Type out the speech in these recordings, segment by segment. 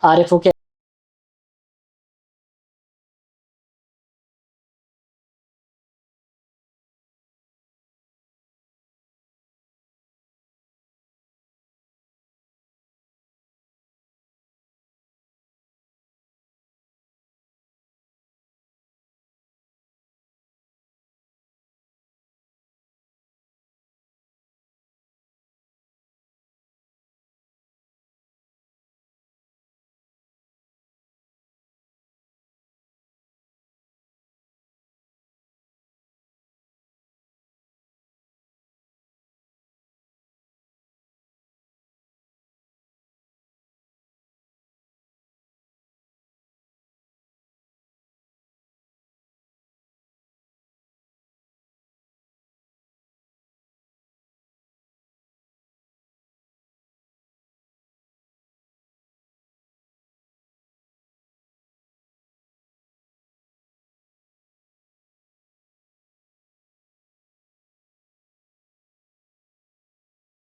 RFO के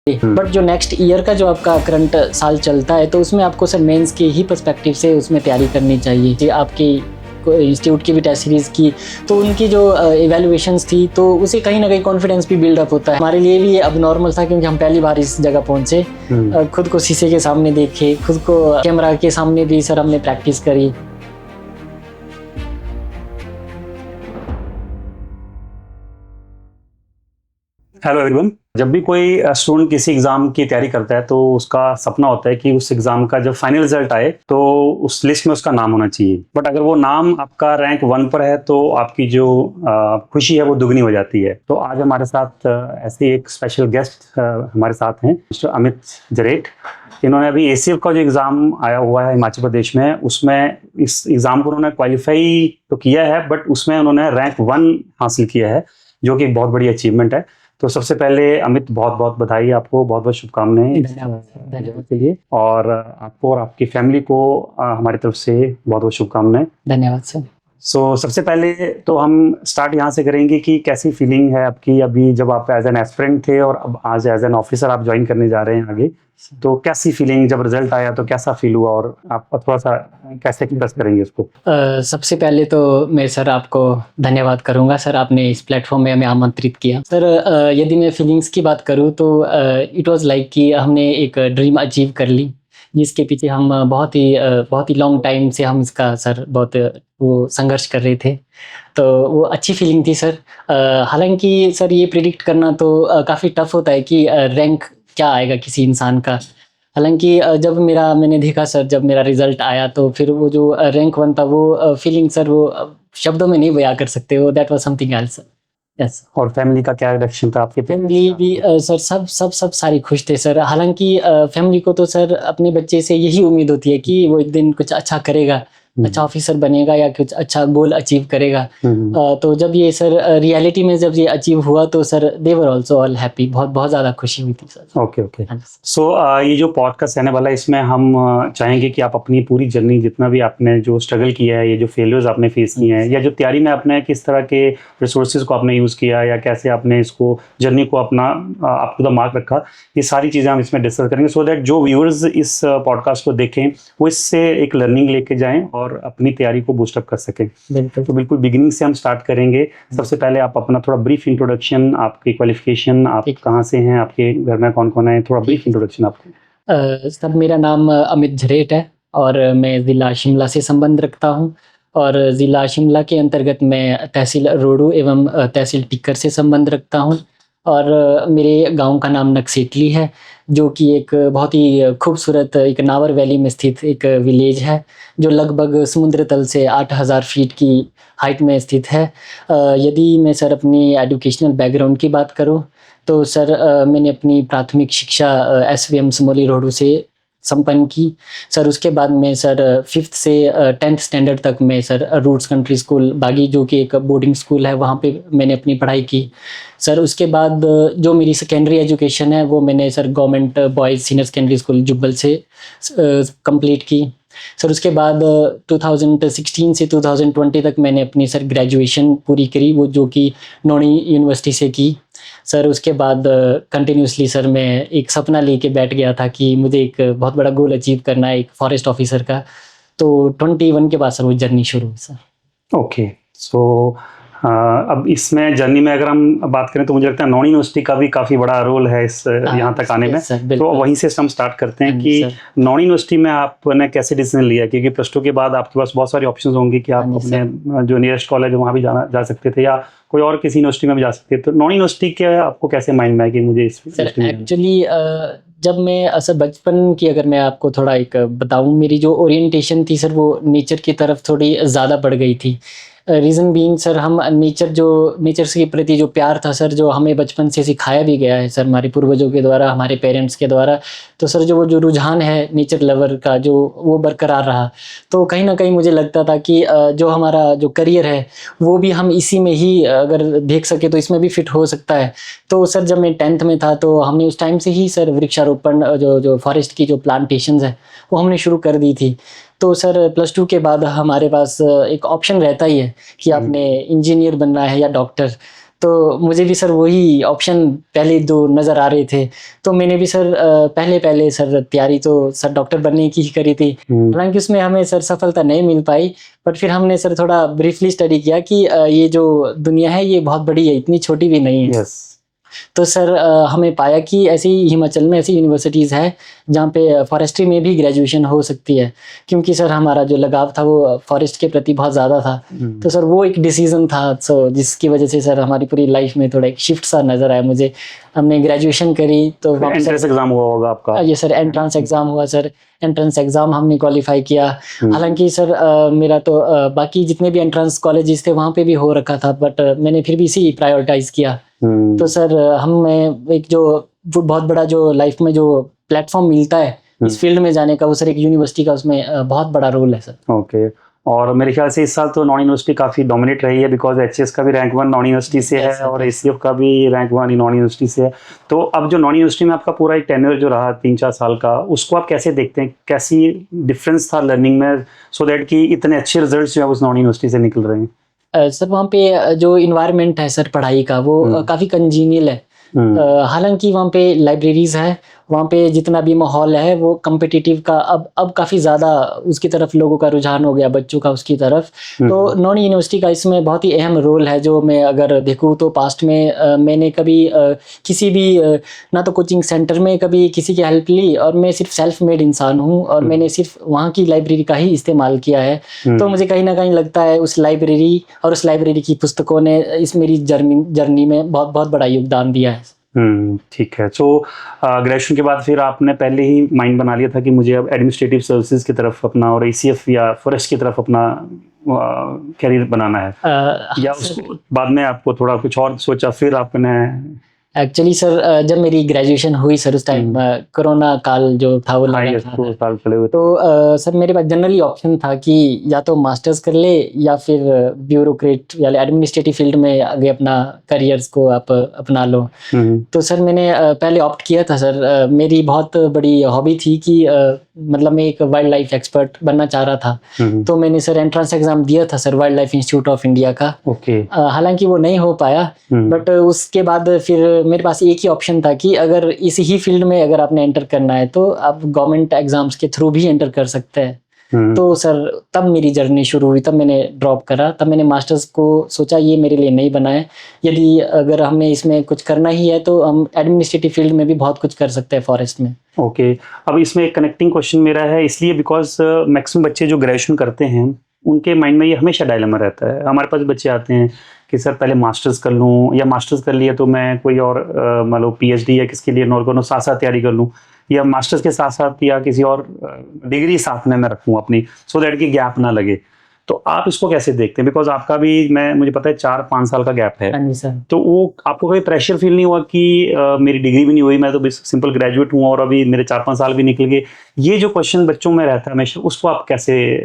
but जो next year का जो आपका करंट साल चलता है तो उसमें आपको सर मेंस के ही पर्सपेक्टिव से उसमें तैयारी करनी चाहिए। जी आपकी इंस्टीट्यूट की भी टेस्ट सीरीज़ की तो उनकी जो इवैल्यूएशंस थी तो उसे कहीं ना कहीं कॉन्फिडेंस भी बिल्डअप होता है। हमारे लिए भी ये अब नॉर्मल था क्योंकि हम पहली बार इस जगह पहुंचे, खुद को शीशे के सामने देखे, खुद को कैमरा के सामने भी सर हमने प्रैक्टिस करी। Hello everyone. जब भी कोई स्टूडेंट किसी एग्जाम की तैयारी करता है तो उसका सपना होता है कि उस एग्जाम का जब फाइनल रिजल्ट आए तो उस लिस्ट में उसका नाम होना चाहिए। बट अगर वो नाम आपका रैंक 1 पर है तो आपकी जो खुशी है वो दुगनी हो जाती है। तो आज हमारे साथ ऐसे एक स्पेशल गेस्ट हमारे साथ हैं, मिस्टर अमित जरेट। इन्होंने अभी एसीएफ का जो एग्ज़ाम आया हुआ है हिमाचल प्रदेश में, उसमें इस एग्ज़ाम को उन्होंने क्वालिफाई तो किया है बट उसमें उन्होंने रैंक 1 हासिल किया है, जो कि एक बहुत बड़ी अचीवमेंट है। तो सबसे पहले अमित बहुत बहुत बधाई आपको, बहुत बहुत शुभकामनाएं धन्यवाद के लिए, और आपको और आपकी फैमिली को हमारी तरफ से बहुत बहुत शुभकामनाएं। धन्यवाद सर। सबसे पहले तो हम स्टार्ट यहाँ से करेंगे कि कैसी फीलिंग है आपकी अभी जब आप एज एन एस्पिरेंट थे और अब आज एज एन ऑफिसर आप ज्वाइन करने जा रहे हैं आगे। तो कैसी फीलिंग, जब रिजल्ट आया तो कैसा फील हुआ और आप थोड़ा सा कैसे एक्सप्रेस करेंगे इसको? सबसे पहले तो मैं सर आपको धन्यवाद करूंगा सर, आपने इस प्लेटफॉर्म में हमें आमंत्रित किया। सर यदि मैं फीलिंग्स की बात करूं तो इट वाज लाइक कि हमने एक ड्रीम अचीव कर ली, जिसके पीछे हम बहुत ही लॉन्ग टाइम से हम इसका सर बहुत वो संघर्ष कर रहे थे। तो वो अच्छी फीलिंग थी सर। हालांकि सर ये प्रिडिक्ट करना तो काफ़ी टफ होता है कि रैंक क्या आएगा किसी इंसान का। हालांकि जब मैंने देखा सर, जब मेरा रिजल्ट आया तो फिर वो जो रैंक 1 था वो फीलिंग सर वो शब्दों में नहीं बयां कर सकते हो। That was something else. Yes. और फैमिली का क्या रिएक्शन था आपके? फैमिली भी सर सब सारी खुश थे सर। हालांकि फैमिली को तो सर अपने बच्चे से यही उम्मीद होती है कि वो एक दिन कुछ अच्छा करेगा, अच्छा ऑफिसर बनेगा या कुछ अच्छा गोल अचीव करेगा। तो जब ये सर रियलिटी में जब ये अचीव हुआ तो sir they were also all happy. बहुत ज़्यादा खुशी हुई थी सर। ओके। ये जो पॉडकास्ट रहने वाला है इसमें हम चाहेंगे कि आप अपनी पूरी जर्नी, जितना भी आपने जो स्ट्रगल किया है, ये जो फेलियर्स आपने फेस किए हैं, या जो तैयारी में आपने किस तरह के रिसोर्सेज को आपने यूज़ किया या कैसे आपने इसको जर्नी को अपना अप टू द मार्क रखा, ये सारी चीज़ें हम इसमें डिस्कस करेंगे सो दैट जो व्यूअर्स इस पॉडकास्ट को देखें वो इससे एक लर्निंग लेके जाएं और अपनी तैयारी को बूस्टअप कर सकें। तो बिल्कुल बिगिनिंग से हम स्टार्ट करेंगे। सबसे पहले आप अपना थोड़ा ब्रीफ इंट्रोडक्शन, आपकी क्वालिफिकेशन, आप कहाँ से हैं, आपके घर में कौन कौन है, थोड़ा ब्रीफ इंट्रोडक्शन आपको। सर मेरा नाम अमित झरेट है और मैं ज़िला शिमला से संबंध रखता हूँ और ज़िला शिमला के अंतर्गत मैं तहसील रोडू एवं तहसील टिक्कर से संबंध रखता हूँ। और मेरे गांव का नाम नक्सेटली है, जो कि एक बहुत ही खूबसूरत एक नावर वैली में स्थित एक विलेज है, जो लगभग समुद्र तल से 8000 फीट की हाइट में स्थित है। यदि मैं सर अपनी एजुकेशनल बैकग्राउंड की बात करूं तो सर मैंने अपनी प्राथमिक शिक्षा एसवीएम समोली रोडू से संपन्न की। सर उसके बाद मैं सर 5th से 10th स्टैंडर्ड तक मैं सर रूट्स कंट्री स्कूल बागी, जो कि एक बोर्डिंग स्कूल है, वहाँ पे मैंने अपनी पढ़ाई की। सर उसके बाद जो मेरी सेकेंडरी एजुकेशन है वो मैंने sir government boys senior secondary school Jubbal से कंप्लीट की। सर उसके बाद 2016 से 2020 तक मैंने अपनी सर ग्रेजुएशन पूरी करी, वो जो कि नोनी यूनिवर्सिटी से की। सर उसके बाद कंटिन्यूसली सर मैं एक सपना लेके बैठ गया था कि मुझे एक बहुत बड़ा गोल अचीव करना है एक फॉरेस्ट ऑफिसर का। तो 21 के बाद सर वो जर्नी शुरू हुई सर। ओके, सो अब इसमें जर्नी में अगर हम बात करें तो मुझे लगता है नॉन यूनिवर्सिटी का भी काफ़ी बड़ा रोल है इस यहाँ तक आने में। सर तो बिल्कुल। वहीं से हम स्टार्ट करते हैं कि सर नॉन यूनिवर्सिटी में आपने कैसे डिसीजन लिया, क्योंकि प्लस टू के बाद आपके पास बहुत सारे ऑप्शंस होंगे कि आप हाँ जी, अपने जो नियरेस्ट कॉलेज है वहाँ भी जा सकते थे या कोई और किसी यूनिवर्सिटी में भी जा सकते थे। तो नॉन यूनिवर्सिटी के आपको कैसे माइंड में आया कि मुझे इस सर यूनिवर्सिटी में जाना है? एक्चुअली जब मैं सर बचपन की अगर मैं आपको थोड़ा एक बताऊं, मेरी जो ओरिएंटेशन थी सर वो नेचर की तरफ थोड़ी ज़्यादा बढ़ गई थी। रीज़न बीइंग सर हम नेचर के प्रति जो प्यार था सर, जो हमें बचपन से सिखाया भी गया है सर हमारे पूर्वजों के द्वारा, हमारे पेरेंट्स के द्वारा। तो सर जो रुझान है नेचर लवर का जो वो बरकरार रहा। तो कहीं न कहीं मुझे लगता था कि जो हमारा जो करियर है वो भी हम इसी में ही अगर देख सके तो इसमें भी फिट हो सकता है। तो सर जब मैं 10th में था तो हमने उस टाइम से ही सर वृक्षारोपण जो फॉरेस्ट की जो प्लांटेशंस है वो हमने शुरू कर दी थी। तो सर प्लस टू के बाद हमारे पास एक ऑप्शन रहता ही है कि आपने इंजीनियर बनना है या डॉक्टर। तो मुझे भी सर वही ऑप्शन पहले दो नज़र आ रहे थे। तो मैंने भी सर पहले सर तैयारी तो सर डॉक्टर बनने की ही करी थी। हालांकि उसमें हमें सर सफलता नहीं मिल पाई, बट फिर हमने सर थोड़ा ब्रीफली स्टडी किया कि ये जो दुनिया है ये बहुत बड़ी है, इतनी छोटी भी नहीं है। यस, तो सर हमें पाया कि ऐसी हिमाचल में ऐसी यूनिवर्सिटीज़ हैं जहाँ पे फॉरेस्ट्री में भी ग्रेजुएशन हो सकती है, क्योंकि सर हमारा जो लगाव था वो फॉरेस्ट के प्रति बहुत ज़्यादा था। तो सर वो एक डिसीज़न था सो जिसकी वजह से सर हमारी पूरी लाइफ में थोड़ा एक शिफ्ट सा नज़र आया मुझे। हमने ग्रेजुएशन करी तो वहाँ पे एंट्रेंस एग्जाम हुआ होगा आपका? ये सर एंट्रेंस एग्ज़ाम हुआ सर। एंट्रेंस एग्ज़ाम हमने क्वालिफाई किया। हालांकि सर मेरा तो बाकी जितने भी एंट्रेंस कॉलेजेस थे वहाँ पे भी हो रखा था, बट मैंने फिर भी इसी प्रायोरिटाइज़ किया। तो सर हमें एक जो बहुत बड़ा जो लाइफ में जो प्लेटफॉर्म मिलता है इस फील्ड में जाने का, वो सर एक यूनिवर्सिटी का उसमें बहुत बड़ा रोल है सर। ओके, और मेरे ख्याल से इस साल तो नॉन यूनिवर्सिटी काफ़ी डोमिनेट रही है, बिकॉज एचएस का भी रैंक 1 नॉन यूनिवर्सिटी से है और एसीएफ का भी रैंक 1 नॉन यूनिवर्सिटी से है। तो अब जो नॉन यूनिवर्सिटी में आपका पूरा एक टेन्योर जो रहा 3-4 साल का, उसको आप कैसे देखते हैं? कैसी डिफरेंस था लर्निंग में सो दैट कि इतने अच्छे रिजल्ट्स जो है उस नॉन यूनिवर्सिटी से निकल रहे हैं? सर वहाँ पे जो इन्वायरमेंट है सर पढ़ाई का वो काफ़ी कंजीनियल है। हालांकि वहाँ पे लाइब्रेरीज़ है, वहाँ पे जितना भी माहौल है वो कम्पिटिटिव का अब काफ़ी ज़्यादा उसकी तरफ लोगों का रुझान हो गया, बच्चों का उसकी तरफ। तो नॉन यूनिवर्सिटी का इसमें बहुत ही अहम रोल है। जो मैं अगर देखूँ तो पास्ट में मैंने कभी किसी भी ना तो कोचिंग सेंटर में कभी किसी की हेल्प ली, और मैं सिर्फ सेल्फ मेड इंसान हूँ और मैंने सिर्फ वहाँ की लाइब्रेरी का ही इस्तेमाल किया है। तो मुझे कहीं ना कहीं लगता है उस लाइब्रेरी और उस लाइब्रेरी की पुस्तकों ने इस मेरी जर्नी में बहुत बहुत बड़ा योगदान दिया है। ठीक है। सो ग्रेजुएशन के बाद फिर आपने पहले ही माइंड बना लिया था कि मुझे अब एडमिनिस्ट्रेटिव सर्विसेज की तरफ अपना और एसीएफ या फॉरेस्ट की तरफ अपना करियर बनाना है, या उसको बाद में आपको थोड़ा कुछ और सोचा फिर आपने? एक्चुअली सर जब मेरी ग्रेजुएशन हुई सर उस टाइम कोरोना काल जो था वो लगा था। 2 साल चले हुए। तो सर मेरे पास जनरली ऑप्शन था कि या तो मास्टर्स कर ले या फिर ब्यूरोक्रेट या एडमिनिस्ट्रेटिव फील्ड में आगे अपना करियर्स को आप अपना लो। तो सर मैंने पहले ऑप्ट किया था सर। मेरी बहुत बड़ी हॉबी थी कि मतलब मैं एक वाइल्ड लाइफ एक्सपर्ट बनना चाह रहा था। तो मैंने सर एंट्रेंस एग्जाम दिया था sir wild life institute of India का। हालांकि वो नहीं हो पाया, बट उसके बाद फिर मेरे पास एक ही ऑप्शन था कि अगर इसी ही फील्ड में अगर आपने एंटर करना है तो आप गवर्नमेंट एग्जाम्स के थ्रू भी एंटर कर सकते हैं। तो सर तब मेरी जर्नी शुरू हुई, तब मैंने ड्रॉप करा, तब मैंने मास्टर्स को सोचा ये मेरे लिए नहीं बना है। यदि अगर हमें इसमें कुछ करना ही है तो हम एडमिनिस्ट्रेटिव फील्ड में भी बहुत कुछ कर सकते हैं फॉरेस्ट में। ओके, अब इसमें एक कनेक्टिंग क्वेश्चन मेरा है, इसलिए बिकॉज मैक्सिमम बच्चे जो ग्रेजुएशन करते हैं उनके माइंड में ये हमेशा डायलेमा रहता है। हमारे पास बच्चे आते हैं कि सर पहले मास्टर्स कर लूँ, या मास्टर्स कर लिया तो मैं कोई और मान लो पीएचडी या किसके लिए नॉर्गोनो साथ साथ तैयारी कर लूँ, या मास्टर्स के साथ साथ या किसी और डिग्री साथ में मैं रखूँ अपनी, सो दैट कि गैप ना लगे। तो आप इसको कैसे देखते हैं? बिकॉज आपका भी मुझे पता है 4-5 साल का गैप है। हाँ जी सर। तो वो आपको कोई प्रेशर फील नहीं हुआ कि मेरी डिग्री भी नहीं हुई, मैं तो सिंपल ग्रेजुएट हूँ और अभी मेरे 4-5 साल भी निकल गए? ये जो क्वेश्चन बच्चों में रहता है हमेशा, उसको आप कैसे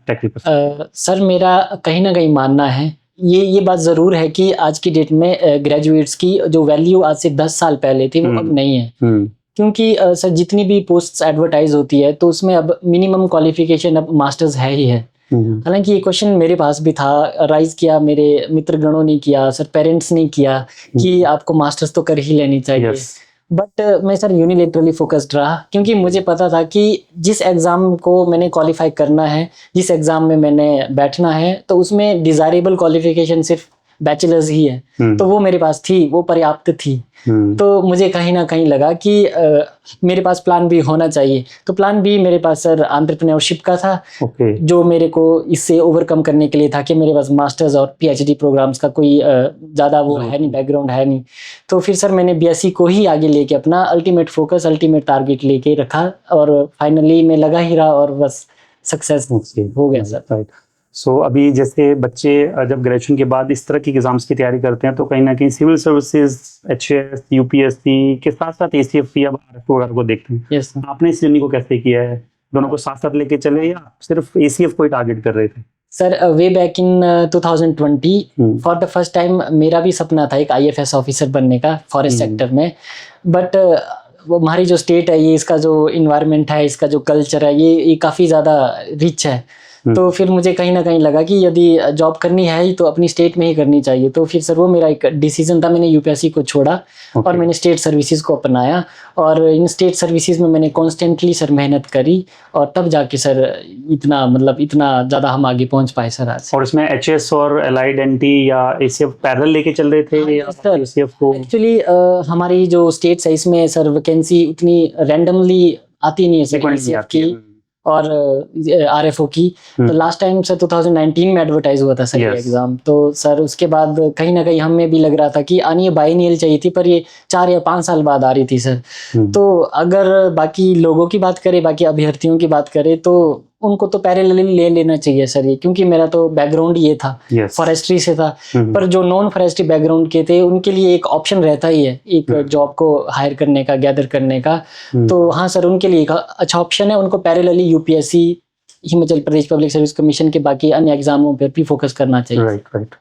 टैकल करते हैं? सर मेरा कहीं ना कहीं मानना है, ये बात ज़रूर है कि आज की डेट में ग्रेजुएट्स की जो वैल्यू आज से 10 साल पहले थी वो अब नहीं है। क्योंकि सर जितनी भी पोस्ट्स एडवर्टाइज होती है तो उसमें अब मिनिमम क्वालिफिकेशन अब मास्टर्स है ही है। हालांकि ये क्वेश्चन मेरे पास भी था, राइज किया, मेरे मित्रगणों ने किया, सर पेरेंट्स ने किया कि आपको मास्टर्स तो कर ही लेनी चाहिए। यस बट मैं सर यूनिलेटरली फोकस्ड रहा, क्योंकि मुझे पता था कि जिस एग्ज़ाम को मैंने क्वालिफाई करना है, जिस एग्ज़ाम में मैंने बैठना है, तो उसमें डिज़ायरेबल क्वालिफिकेशन सिर्फ बैचलर्स ही है। तो वो मेरे पास थी, वो पर्याप्त थी। तो मुझे कहीं ना कहीं लगा कि मेरे पास प्लान बी होना चाहिए। तो प्लान बी मेरे पास सर एंटरप्रेन्योरशिप का था, जो मेरे को इससे ओवरकम करने के लिए था कि मेरे पास मास्टर्स और पीएचडी प्रोग्राम्स का कोई ज़्यादा वो है नहीं, बैकग्राउंड है नहीं। तो फिर सर मैंने बीएससी को ही आगे लेके अपना अल्टीमेट फोकस, अल्टीमेट टारगेट लेके रखा, और फाइनली मैं लगा ही रहा और बस सक्सेस हो गया सर। सो अभी जैसे बच्चे जब ग्रेजुएशन के बाद इस तरह की एग्जाम्स की तैयारी करते हैं, तो कहीं ना कहीं सिविल सर्विसेज, एचएएस, यूपीएससी के साथ साथ एसीएफ या आरएफओ वगैरह को देखते हैं। यस आपने इस जर्नी को कैसे किया है? दोनों को साथ साथ लेके चले या सिर्फ एसीएफ को ही टारगेट कर रहे थे? Sir way back in 2020 for the first time मेरा भी सपना था एक आईएफएस ऑफिसर बनने का फॉरेस्ट सेक्टर में। बट वो हमारी जो स्टेट है, ये इसका जो इन्वायरमेंट है, इसका जो कल्चर है, ये काफ़ी ज़्यादा रिच है। तो फिर मुझे कहीं ना कहीं लगा कि यदि जॉब करनी है ही तो अपनी स्टेट में ही करनी चाहिए। तो फिर सर वो मेरा एक डिसीजन था, मैंने यूपीएससी को छोड़ा और मैंने स्टेट सर्विसेज को अपनाया, और इन स्टेट सर्विसेज में मैंने कॉन्स्टेंटली सर मेहनत करी, और तब जाके सर इतना ज़्यादा हम आगे पहुंच पाए सर आज। और इसमें एचएस और एलाइड एनटी या एसीएफ पैरेलल लेके चल रहे थे या सर एसीएफ को? एक्चुअली हमारी जो स्टेट्स है, इसमें सर वैकेंसी उतनी रैंडमली आती नहीं है सर, एसीएफ की और आरएफओ की। तो लास्ट टाइम सर 2019 में एडवर्टाइज हुआ था सर ये एग्जाम। तो सर उसके बाद कहीं ना कहीं हमें भी लग रहा था कि आनी ये बाइनियल चाहिए थी, पर ये 4 या 5 साल बाद आ रही थी सर। तो अगर बाकी लोगों की बात करें, बाकी अभ्यर्थियों की बात करें, तो उनको तो पैरेलली ले लेना चाहिए सर ये, क्योंकि मेरा तो बैकग्राउंड ये था, फॉरेस्ट्री से था। पर जो नॉन फॉरेस्ट्री बैकग्राउंड के थे, उनके लिए एक ऑप्शन रहता ही है एक जॉब को हायर करने का, गैदर करने का। तो हाँ सर, उनके लिए एक अच्छा ऑप्शन है, उनको parallelly UPSC, Himachal Pradesh public service commission के बाकी अन्य एग्जामों पर भी फोकस करना चाहिए। राइट।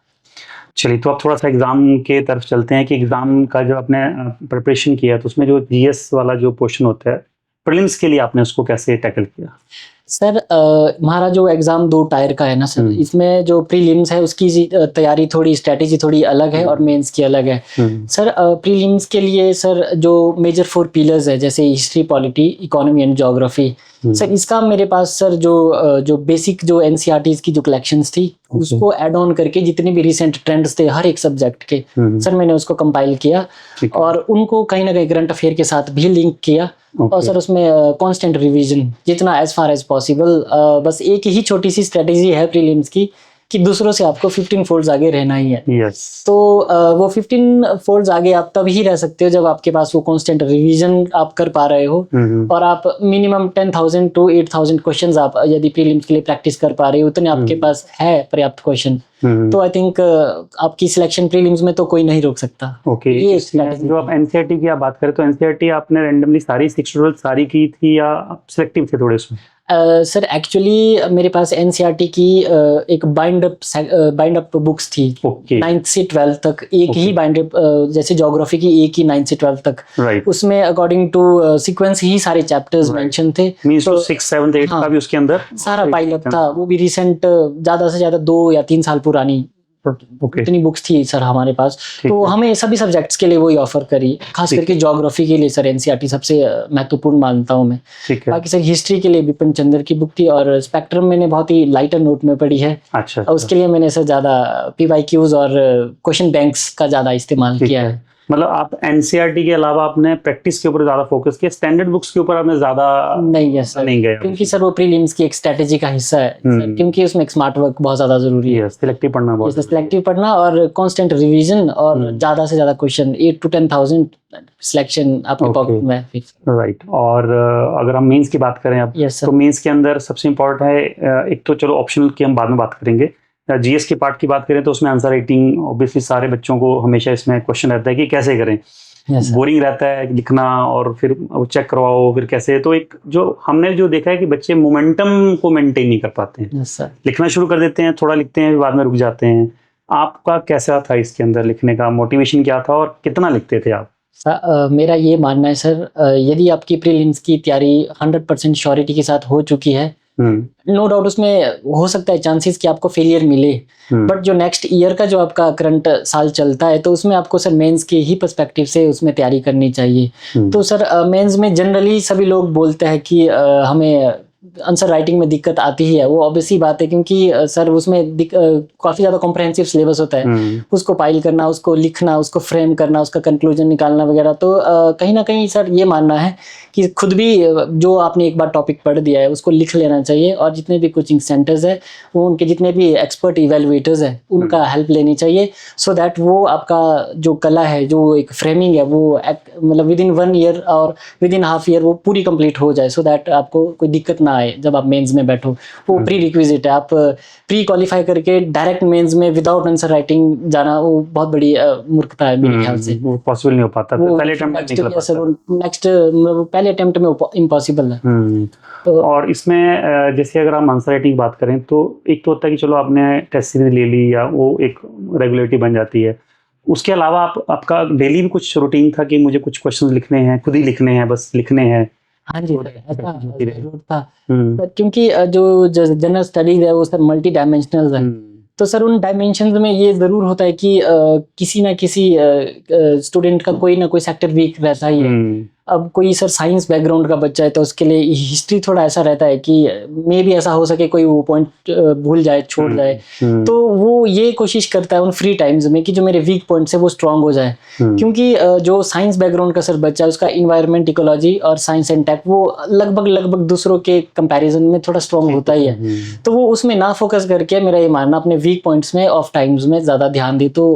चलिए, तो आप थोड़ा सा एग्जाम के तरफ चलते हैं कि एग्जाम का जब आपने प्रिपरेशन किया तो उसमें जो जीएस वाला जो क्वेश्चन होता है प्रीलिम्स के लिए, आपने उसको कैसे टैकल किया? सर हमारा जो एग्ज़ाम 2 टायर का है ना सर, इसमें जो प्रीलिम्स है उसकी तैयारी थोड़ी, स्ट्रेटेजी थोड़ी अलग है और मेंस की अलग है। सर प्रीलिम्स के लिए सर जो मेजर 4 पिलर्स है, जैसे history, polity, economy and geography, sir इसका मेरे पास सर जो बेसिक जो एनसीईआरटीज़ की जो कलेक्शंस थी, उसको ऐड ऑन करके जितने भी रिसेंट ट्रेंड्स थे हर एक सब्जेक्ट के, सर मैंने उसको कंपाइल किया और उनको कहीं ना कहीं करंट अफेयर के साथ भी लिंक किया। और सर उसमें कांस्टेंट रिवीजन जितना एज फार एज पॉसिबल। बस एक ही छोटी सी स्ट्रेटेजी है प्रीलिम्स की कि दूसरों से आपको 15 फोल्ड्स आगे रहना ही है। तो वो 15 फोल्ड्स आगे आप तब ही रह सकते हो जब आपके पास वो कांस्टेंट रिवीजन आप कर पा रहे हो, और आप मिनिमम 10,000 टू 8,000 क्वेश्चंस आप यदि प्रीलिम्स के लिए प्रैक्टिस कर पा रहे हो, उतने आपके पास है पर्याप्त क्वेश्चन। तो आई थिंक आपकी सिलेक्शन प्रीलिम्स में तो कोई नहीं रोक सकता। ये जो आप एनसीईआरटी की आप बात करें, तो एनसीईआरटी आपने रैंडमली सारी 6 शेड्यूल सारी की थी या सिलेक्टिव थे थोड़े उसमें? सर एक्चुअली मेरे पास एनसीईआरटी की एक बाइंड अप बुक्स थी 9th से 12th तक, एक ही बाइंड अप, जैसे ज्योग्राफी की एक ही 9th से 12th तक। उसमें अकॉर्डिंग टू सीक्वेंस ही सारे चैप्टर्स मेंशन थे। तो 6, 7, 8 का भी उसके अंदर सारा पाइल अप था, वो भी रिसेंट ज्यादा से ज्यादा 2 या 3 साल पुरानी इतनी बुक्स थी सर हमारे पास। तो हमें सभी सब्जेक्ट्स के लिए वही ऑफर करी, खास करके ज्योग्राफी के लिए सर एनसीईआरटी सबसे महत्वपीर्ण मानता हूँ मैं। बाकी सर हिस्ट्री के लिए बिपिन चंद्र की बुक थी, और स्पेक्ट्रम मैंने बहुत ही लाइटर नोट में पढ़ी है। अच्छा। उसके लिए मैंने सर ज्यादा पीवाईक्यूज और क्वेश्चन बैंक्स का ज्यादा इस्तेमाल किया है। मतलब आप एनसीईआरटी के अलावा आपने प्रैक्टिस के ऊपर ज्यादा फोकस किया, स्टैंडर्ड बुक्स के ऊपर आपने ज्यादा नहीं गए? क्योंकि सर वो प्रीलिम्स की एक स्ट्रेटेजी का हिस्सा है सर, क्योंकि उसमें एक स्मार्ट वर्क बहुत ज्यादा जरूरी है। सिलेक्टिव पढ़ना और कांस्टेंट रिवीजन, और ज्यादा से ज्यादा क्वेश्चन, 8 to 10,000 सिलेक्शन आपके पॉकेट में फिक्स। राइट। और अगर हम मेंस की बात करें अब, तो मेंस के अंदर सबसे इम्पोर्टेंट है, एक तो चलो ऑप्शनल की हम बाद में बात करेंगे, जीएस के पार्ट की बात करें तो उसमें आंसर राइटिंग ऑब्वियसली सारे बच्चों को हमेशा इसमें क्वेश्चन रहता है कि कैसे करें। बोरिंग रहता है लिखना, और फिर चेक करवाओ फिर कैसे। तो एक जो हमने जो देखा है कि बच्चे मोमेंटम को मेंटेन नहीं कर पाते हैं। लिखना शुरू कर देते हैं, थोड़ा लिखते हैं, बाद में रुक जाते हैं। आपका कैसा था इसके अंदर लिखने का मोटिवेशन क्या था, और कितना लिखते थे आप? मेरा ये मानना है सर, यदि आपकी प्रीलिम्स की तैयारी 100% श्योरिटी के साथ हो चुकी है, नो डाउट उसमें हो सकता है चांसेस कि आपको फेलियर मिले, बट जो नेक्स्ट ईयर का जो आपका करंट साल चलता है तो उसमें आपको सर मेंस के ही पर्सपेक्टिव से उसमें तैयारी करनी चाहिए। तो सर मेंस में जनरली सभी लोग बोलते हैं कि हमें आंसर राइटिंग में दिक्कत आती ही है, वो ऑब्वियसली बात है क्योंकि सर उसमें काफ़ी ज़्यादा कॉम्प्रहेंसिव सिलेबस होता है, उसको पाइल करना, उसको लिखना, उसको फ्रेम करना, उसका कंक्लूजन निकालना वगैरह। तो कहीं ना कहीं सर ये मानना है कि खुद भी जो आपने एक बार टॉपिक पढ़ दिया है उसको लिख लेना चाहिए, और जितने भी कोचिंग सेंटर्स है वो उनके जितने भी एक्सपर्ट इवेलुएटर्स हैं उनका हेल्प लेनी चाहिए, सो दैट वो आपका जो कला है, जो एक फ्रेमिंग है, वो मतलब विद इन 1 ईयर और विद इन हाफ ईयर वो पूरी कंप्लीट हो जाए, सो दैट आपको कोई दिक्कत ना आए जब आप मेंस में बैठो। वो प्री रिक्विजिट है, आप प्री क्वालिफाई करके डायरेक्ट मेंस में विदाउट आंसर राइटिंग जाना वो बहुत बड़ी मूर्खता है मेरे ख्याल से। वो पॉसिबल नहीं हो पाता, पहले अटेम्प्ट में निकल पाता। नेक्स्ट पहले अटेम्प्ट में इम्पॉसिबल है। तो और इसमें जैसे अगर हम आंसर राइटिंग की बात करें तो एक तो होता है कि चलो आपने टेस्ट सीरीज ले ली या वो एक रेगुलरिटी बन जाती है, उसके अलावा आपका डेली भी कुछ रूटीन था कि मुझे कुछ क्वेश्चन लिखने हैं, खुद ही लिखने हैं, बस लिखने हैं? हाँ जी सर, ऐसा जरूर था क्योंकि जो जनरल स्टडीज है वो सर मल्टी डायमेंशनल है, तो सर उन डायमेंशंस में ये ज़रूर होता है कि किसी ना किसी स्टूडेंट का कोई ना कोई सेक्टर वीक रहता ही है। अब कोई सर साइंस बैकग्राउंड का बच्चा है तो उसके लिए हिस्ट्री थोड़ा ऐसा रहता है कि मे भी ऐसा हो सके कोई वो पॉइंट भूल जाए, छोड़ जाए, तो वो ये कोशिश करता है उन फ्री टाइम्स में कि जो मेरे वीक पॉइंट्स है वो स्ट्रांग हो जाए। क्योंकि जो साइंस बैकग्राउंड का सर बच्चा है उसका इन्वायरमेंट, इकोलॉजी और साइंस एंड टेक वो लगभग दूसरों के कंपैरिजन में थोड़ा स्ट्रांग होता ही है, तो वो उसमें ना फोकस करके मेरा ये मानना अपने वीक पॉइंट्स में ऑफ टाइम्स में ज़्यादा ध्यान दे तो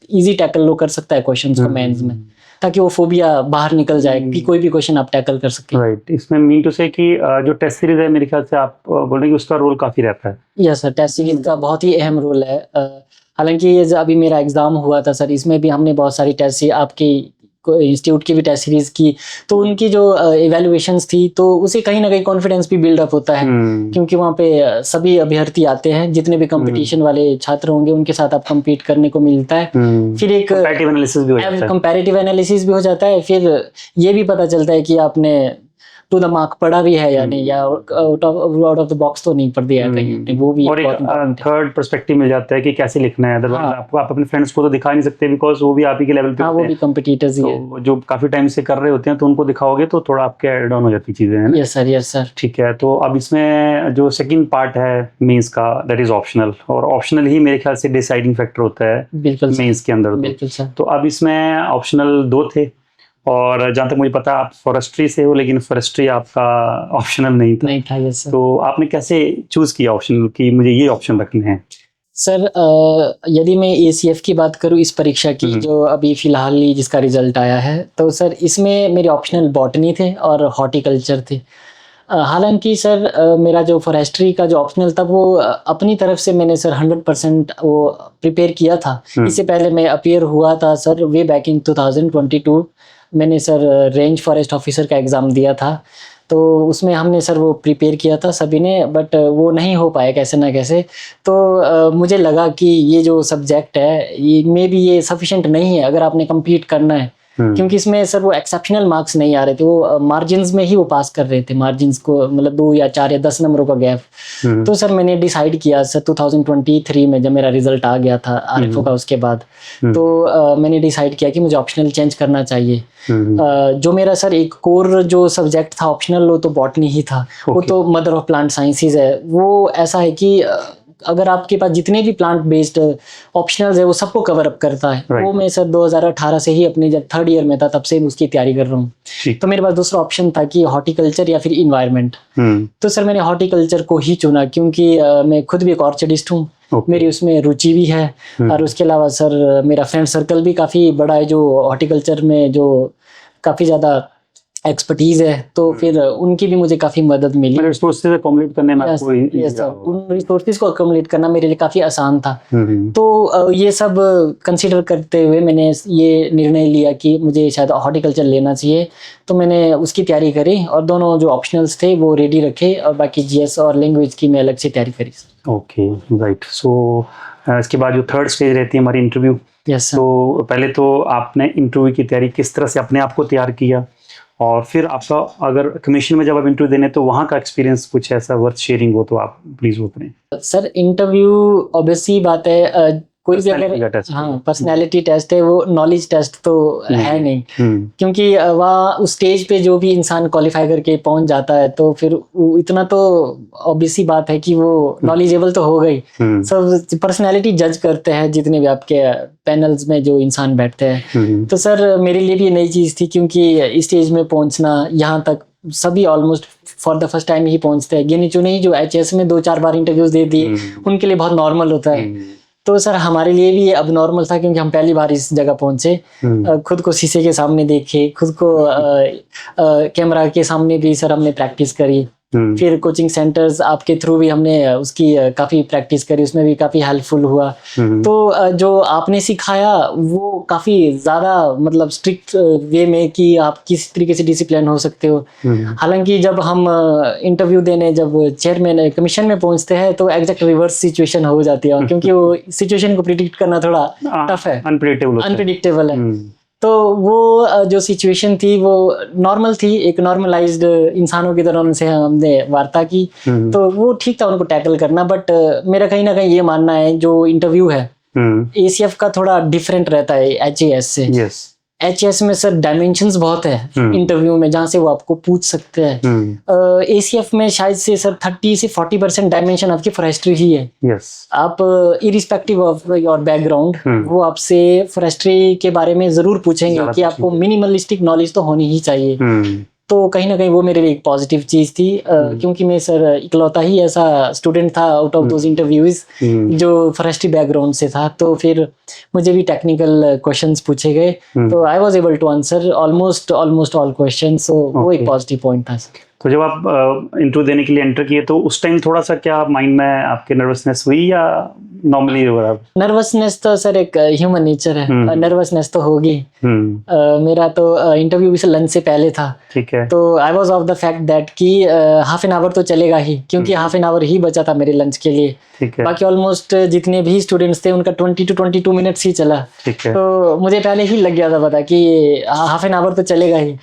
ईजी टैकल लो कर सकता है क्वेश्चंस को मेंस में, ताकि वो फोबिया बाहर निकल जाए कि कोई भी क्वेश्चन आप टैकल कर सके। राइट, इसमें मीन टू से कि जो टेस्ट सीरीज है मेरे ख्याल से आप बोल रहे हैं कि उसका रोल काफी रहता है। यस सर, टेस्ट सीरीज का बहुत ही अहम रोल है। हालांकि ये जो अभी मेरा एग्जाम हुआ था सर, इसमें भी हमने बहुत सारी टेस्ट आपकी इंस्टीट्यूट की भी टेस्ट सीरीज की, तो उनकी जो इवैल्यूएशंस थी तो उसे कहीं ना कहीं कॉन्फिडेंस भी बिल्डअप होता है, क्योंकि वहाँ पे सभी अभ्यर्थी आते हैं, जितने भी कंपटीशन वाले छात्र होंगे उनके साथ आप कंपीट करने को मिलता है। फिर एक कंपैरेटिव एनालिसिस भी हो जाता है, फिर ये भी पता चलता है कि आपने टू द मार्क पढ़ा भी है या नहीं, या आउट ऑफ द बॉक्स तो नहीं पढ़ दिया है कहीं, वो भी और एक थर्ड पर्सपेक्टिव मिल जाता है कि कैसे लिखना है। अदरवाइज आप अपने फ्रेंड्स को तो दिखा नहीं सकते बिकॉज वो भी आप ही के लेवल पे वो भी कंपटीटर्स ही है, जो काफी टाइम से कर रहे होते हैं, तो उनको दिखाओगे तो थोड़ा आपके एड ऑन हो जाती चीजें हैं। Yes sir. ठीक है, तो अब इसमें जो सेकंड पार्ट है मेंस का, दैट इज ऑप्शनल, और ऑप्शनल ही मेरे ख्याल से डिसाइडिंग फैक्टर होता है बिल्कुल मेंस के अंदर। बिल्कुल सर। तो अब इसमें ऑप्शनल 2 थे, और जहाँ तक मुझे पता आप फॉरेस्ट्री से हो, लेकिन फॉरेस्ट्री आपका ऑप्शनल नहीं था। Yes sir. तो आपने कैसे चूज किया ऑप्शनल कि मुझे ये ऑप्शन रखने हैं? सर यदि मैं ACF की बात करूँ इस परीक्षा की जो अभी फिलहाल ही जिसका रिजल्ट आया है, तो सर इसमें मेरे ऑप्शनल बॉटनी थे और हॉर्टिकल्चर थे। हालांकि सर मेरा जो फॉरेस्ट्री का जो ऑप्शनल था वो अपनी तरफ से मैंने सर 100% वो प्रिपेयर किया था। इससे पहले मैं अपीयर हुआ था सर वे बैक इन 2022, मैंने सर रेंज फॉरेस्ट ऑफिसर का एग्ज़ाम दिया था, तो उसमें हमने सर वो प्रिपेयर किया था सभी ने, बट वो नहीं हो पाया कैसे ना कैसे। तो मुझे लगा कि ये जो सब्जेक्ट है ये मे बी ये सफिशिएंट नहीं है अगर आपने कंप्लीट करना है, क्योंकि इसमें सर वो एक्सेप्शनल मार्क्स नहीं आ रहे थे, वो मार्जिन्स में ही वो पास कर रहे थे, मार्जिन्स को मतलब 2 या 4 या 10 नंबरों का गैप। तो सर मैंने डिसाइड किया सर 2023 में जब मेरा रिजल्ट आ गया था RFO का, उसके बाद तो मैंने डिसाइड किया कि मुझे ऑप्शनल चेंज करना चाहिए। जो मेरा सर एक कोर जो सब्जेक्ट था ऑप्शनल, वो तो बॉटनी ही था। वो तो मदर ऑफ प्लांट साइंसेज है। वो ऐसा है कि अगर आपके पास जितने भी प्लांट बेस्ड ऑप्शनल्स है वो सबको कवर अप करता है। वो मैं सर 2018 से ही अपने जब 3rd ईयर में था तब से उसकी तैयारी कर रहा हूँ। तो मेरे पास दूसरा ऑप्शन था कि हॉर्टिकल्चर या फिर इन्वायरमेंट। तो सर मैंने हॉर्टिकल्चर को ही चुना क्योंकि मैं खुद भी एक ऑर्चिडिस्ट हूँ, मेरी उसमें रुचि भी है, और उसके अलावा सर मेरा फ्रेंड सर्कल भी काफ़ी बड़ा है जो हॉर्टिकल्चर में जो काफ़ी ज़्यादा एक्सपर्टीज है, तो फिर उनकी भी मुझे काफ़ी मदद मिली। रिसोर्सेज अकोमोडेट करने में आपको उन रिसोर्सेज को अकोमोडेट करना मेरे लिए काफ़ी आसान था। तो ये सब कंसीडर करते हुए मैंने ये निर्णय लिया कि मुझे शायद हॉर्टिकल्चर लेना चाहिए, तो मैंने उसकी तैयारी करी और दोनों जो ऑप्शनल्स थे वो रेडी रखे, और बाकी GS और लैंग्वेज की मैं अलग से तैयारी करी। Okay, right. सो इसके बाद जो 3rd स्टेज रहती है हमारी इंटरव्यू, तो पहले तो आपने इंटरव्यू की तैयारी किस तरह से अपने आप को तैयार किया, और फिर आपका अगर कमीशन में जब आप इंटरव्यू देने तो वहाँ का एक्सपीरियंस कुछ ऐसा वर्थ शेयरिंग हो तो आप प्लीज वो करें। सर इंटरव्यू ऑब्वियसली बात है, कोई भी Personality का अगर test हाँ पर्सनैलिटी टेस्ट है, वो नॉलेज टेस्ट तो है नहीं, क्योंकि वहाँ उस स्टेज पे जो भी इंसान क्वालिफाई करके पहुंच जाता है तो फिर इतना तो ऑब्वियसली बात है कि वो नॉलेजेबल तो हो गई। सब पर्सनैलिटी जज करते हैं जितने भी आपके पैनल्स में जो इंसान बैठते हैं। तो सर मेरे लिए भी ये नई चीज़ थी, क्योंकि इस स्टेज में पहुंचना, यहाँ तक सभी almost for the first time ही पहुंचते हैं, गिने चुने ही जो एचएस में 2-4 बार इंटरव्यूज दे दिए उनके लिए बहुत नॉर्मल होता है। तो सर हमारे लिए भी ये अब नॉर्मल था, क्योंकि हम पहली बार इस जगह पहुंचे, खुद को शीशे के सामने देखे, खुद को कैमरा के सामने भी सर हमने प्रैक्टिस करी। फिर कोचिंग सेंटर्स आपके थ्रू भी हमने उसकी काफ़ी प्रैक्टिस करी, उसमें भी काफ़ी हेल्पफुल हुआ। तो जो आपने सिखाया वो काफ़ी ज़्यादा मतलब स्ट्रिक्ट वे में कि आप किस तरीके से डिसिप्लिन हो सकते हो। हालांकि जब हम इंटरव्यू देने जब चेयरमैन कमीशन में पहुंचते हैं तो एग्जैक्ट रिवर्स सिचुएशन हो जाती है, क्योंकि वो सिचुएशन को प्रिडिक्ट करना थोड़ा टफ है, अनप्रिडिक्टेबल है। तो वो जो सिचुएशन थी वो नॉर्मल थी, एक नॉर्मलाइज्ड इंसानों की तरह उनसे हमने वार्ता की, तो वो ठीक था उनको टैकल करना। बट मेरा कहीं ना कहीं ये मानना है जो इंटरव्यू है एसीएफ का थोड़ा डिफरेंट रहता है एचएएस से। एचएस में सर डायमेंशंस बहुत है इंटरव्यू में, जहाँ से वो आपको पूछ सकते हैं। एसीएफ में शायद से सर 30 से 40% डायमेंशन आपकी फॉरेस्ट्री ही है। आप इरिस्पेक्टिव ऑफ योर बैकग्राउंड वो आपसे फॉरेस्ट्री के बारे में जरूर पूछेंगे कि आपको मिनिमलिस्टिक नॉलेज तो होनी ही चाहिए। तो कहीं ना कहीं वो मेरे लिए एक पॉजिटिव चीज़ थी, क्योंकि मैं सर इकलौता ही ऐसा स्टूडेंट था आउट ऑफ दोज इंटरव्यूज जो फॉरेस्ट्री बैकग्राउंड से था। तो फिर मुझे भी टेक्निकल क्वेश्चंस पूछे गए, तो I was able to answer almost all questions. So वो एक पॉजिटिव पॉइंट था। तो जब आप इंटरव्यू देने के लिए एंटर किए तो उस टाइम थोड़ा सा क्या माइंड में आपके नर्वसनेस हुई या नॉर्मली हुआ? नर्वसनेस तो सर एक ह्यूमन नेचर है, नर्वसनेस तो होगी। मेरा तो इंटरव्यू भी लंच से पहले था, ठीक है। तो I was of the fact that कि हाफ एन आवर तो चलेगा ही, क्योंकि हाफ एन आवर ही बचा था मेरे लंच के लिए। बाकी ऑलमोस्ट जितने भी स्टूडेंट्स थे उनका 20 to 22 मिनट्स ही चला, तो मुझे पहले ही लग गया था पता कि हाफ एन आवर तो चलेगा ही।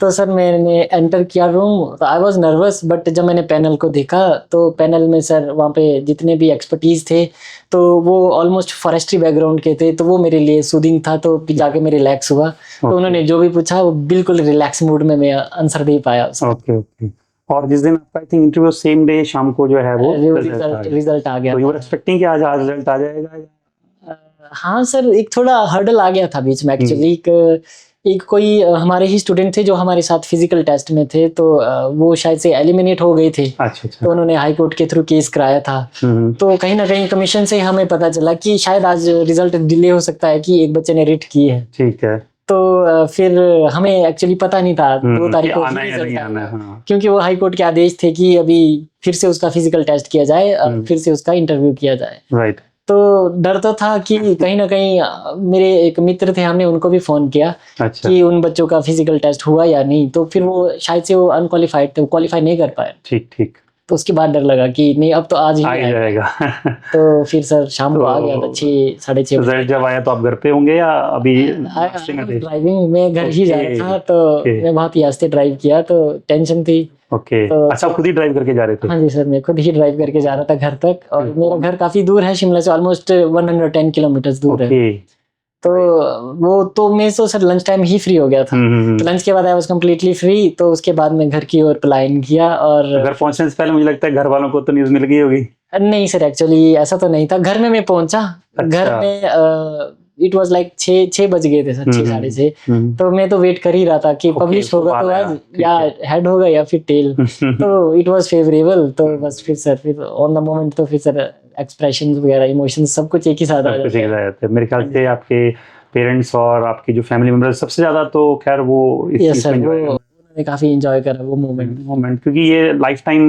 तो सर मैंने एंटर किया रूम, तो आई वाज नर्वस, बट जब मैंने पैनल को देखा तो पैनल में सर वहाँ पे जितने भी एक्सपर्टीज थे तो वो ऑलमोस्ट फॉरेस्ट्री बैकग्राउंड के थे, तो वो मेरे लिए सूदिंग था। तो जाके मैं रिलैक्स हुआ, तो उन्होंने जो भी पूछा वो बिल्कुल रिलैक्स मूड में मैं आंसर दे पाया। और जिस दिन I think interview same day शाम को जो है वो रिजल्ट आ गया। तो यू वर एक्सपेक्टिंग कि आज रिजल्ट आ जाएगा? हाँ सर, एक थोड़ा हर्डल आ गया था बीच में एक्चुअली। एक कोई हमारे ही स्टूडेंट थे जो हमारे साथ फिजिकल टेस्ट में थे, तो वो शायद से एलिमिनेट हो गए थे। अच्छा। तो उन्होंने हाई कोर्ट के थ्रू केस कराया था। तो कहीं ना कहीं कमीशन से हमें पता चला कि शायद आज रिजल्ट डिले हो सकता है, कि एक बच्चे ने रिट की है। ठीक है। तो फिर हमें एक्चुअली पता नहीं था 2 तारीख को रिजल्ट आना, क्योंकि वो हाई कोर्ट के आदेश थे कि अभी फिर से उसका फिजिकल टेस्ट किया जाए, फिर से उसका इंटरव्यू किया जाए। राइट। तो डर तो था कि कहीं ना कहीं मेरे एक मित्र थे, हमने उनको भी फोन किया कि उन बच्चों का फिजिकल टेस्ट हुआ या नहीं। तो फिर वो शायद से वो अनक्वालिफाइड थे, क्वालिफाई नहीं कर पाए। ठीक। तो उसके बाद डर लगा कि नहीं अब तो आज ही जाएगा। तो फिर सर शाम को आ गया था 6-6:30 रिजल्ट जब आया तो आप घर पे होंगे या अभी? ड्राइविंग में घर ही जा रहा था, तो मैं बहुत ही आस्ते ड्राइव किया, तो टेंशन थी। तो अच्छा, खुद ही ड्राइव करके जा रहे थे? हाँ जी सर, मैं खुद ही ड्राइव करके जा रहा था घर तक, और मेरा घर काफी दूर है शिमला से, ऑलमोस्ट 110 किलोमीटर दूर है। तो वो तो मैं तो सर लंच टाइम ही फ्री हो गया था। लंच के बाद आई वाज कंप्लीटली फ्री, तो उसके बाद मैं घर की ओर पलायन किया। और घर पहुंचने से पहले मुझे लगता है घर वालों को तो न्यूज़ मिल गई होगी? नहीं सर, एक्चुअली ऐसा तो नहीं था। घर में मैं पहुंचा, घर में इट वाज लाइक 6 बज गए थे सर, 6-6:30। तो मैं तो वेट कर ही रहा था कि पब्लिश होगा तो आज या हेड होगा या फिर टेल। तो इट वाज फेवरेबल। तो बस फिर सर फिर ऑन द मोमेंट तो फिर सर एक्सप्रेशंस वगैरह, इमोशंस सब कुछ एक ही साथ आ जाते हैं। मेरे ख्याल से आपके पेरेंट्स और आपके जो फैमिली मेंबर्स सबसे ज्यादा तो खैर वो इस चीज में काफी एंजॉय करा वो मोमेंट, क्योंकि ये लाइफ टाइम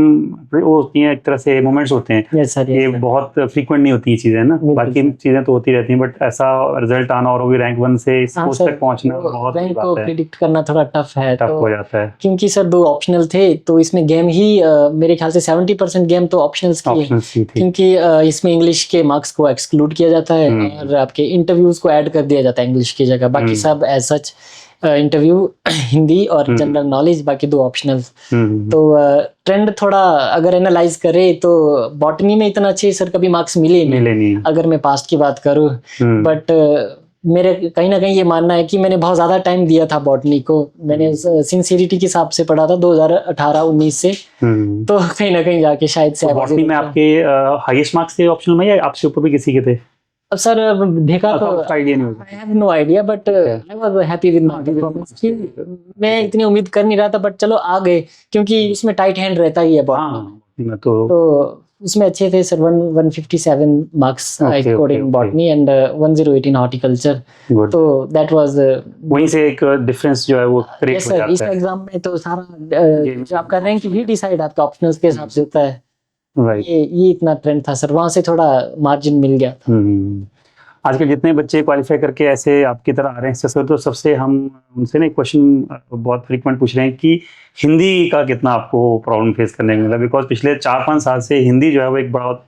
वो होती हैं, एक तरह से मोमेंट्स होते हैं। yes, sir, ये बहुत फ्रीक्वेंट नहीं होती ये चीजें ना, बाकी चीजें तो होती रहती हैं, बट ऐसा रिजल्ट आना और वो भी रैंक 1 से इस पोस्ट तक पहुंचना बहुत रैंक को प्रेडिक्ट करना थोड़ा टफ हो जाता है। क्योंकि सर 2 ऑप्शनल थे, तो इसमें गेम ही मेरे ख्याल से 70% गेम तो ऑप्शनल्स की है, क्योंकि इसमें इंग्लिश के मार्क्स को एक्सक्लूड किया जाता है और आपके इंटरव्यूज को ऐड कर दिया जाता है इंग्लिश की जगह, बाकी सब एज सच इंटरव्यू हिंदी और जनरल नॉलेज, बाकी 2 ऑप्शनल्स। तो ट्रेंड थोड़ा अगर एनालाइज करे तो बॉटनी में इतना अच्छे सर कभी मार्क्स मिले नहीं अगर मैं पास्ट की बात करूँ। बट मेरे कहीं ना कहीं ये मानना है कि मैंने बहुत ज़्यादा टाइम दिया था बॉटनी को। मैंने सिंसियरिटी के हिसाब से पढ़ा था 2018-19 से। तो कहीं ना कहीं जाके शायद से बॉटनी में आपके हाईएस्ट मार्क्स थे ऑप्शनल में, या आपसे ऊपर भी किसी के थे? अब सर देखा तो आइडिया नहीं होगा। I have no idea, but I was happy with my performance. मैं इतनी उम्मीद कर नहीं रहा था, बट चलो आ गए, क्योंकि इसमें टाइट हैंड रहता ही है बॉटनी। तो उसमें अच्छे थे sir. 157 marks I scored in botany and 1018 in horticulture. तो दैट वाज वहीं से एक डिफरेंस जो है वो क्रिएट हो जाता है। इस एग्जाम में तो सारा जो आपका रैंक भी डिसाइड आपके ऑप्शनल्स के हिसाब से होता है। ये इतना ट्रेंड था सर, वहां से थोड़ा मार्जिन मिल गया था। आजकल जितने बच्चे क्वालिफाई करके ऐसे आपकी तरह आ रहे हैं सर, तो सबसे हम उनसे ना एक क्वेश्चन बहुत फ्रीक्वेंट पूछ रहे हैं कि हिंदी का कितना आपको प्रॉब्लम फेस करने को मिला? बिकॉज पिछले 4-5 साल से हिंदी जो है वो एक बहुत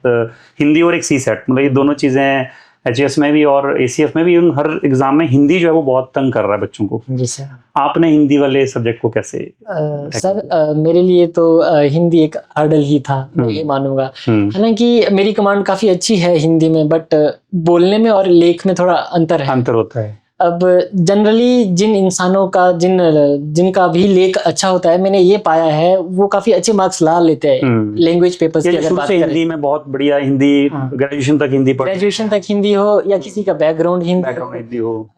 हिंदी और एक सी सेट, मतलब ये दोनों चीज़ें HAS में भी और ACF में भी, उन हर एग्जाम में हिंदी जो है वो बहुत तंग कर रहा है बच्चों को। जी सर। आपने हिंदी वाले सब्जेक्ट को कैसे सर मेरे लिए तो हिंदी एक हर्डल ही था, मैं ये मानूंगा। हालांकि मेरी कमांड काफी अच्छी है हिंदी में, बट बोलने में और लेख में थोड़ा अंतर होता है। अब जनरली जिन इंसानों का जिनका भी लेख अच्छा होता है, मैंने ये पाया है वो काफी अच्छे मार्क्स ला लेते हैं लैंग्वेज पेपर्स की अगर बात करें। हिंदी में बहुत बढ़िया हिंदी, ग्रेजुएशन तक हिंदी हो या किसी का बैकग्राउंड हिंदी हो,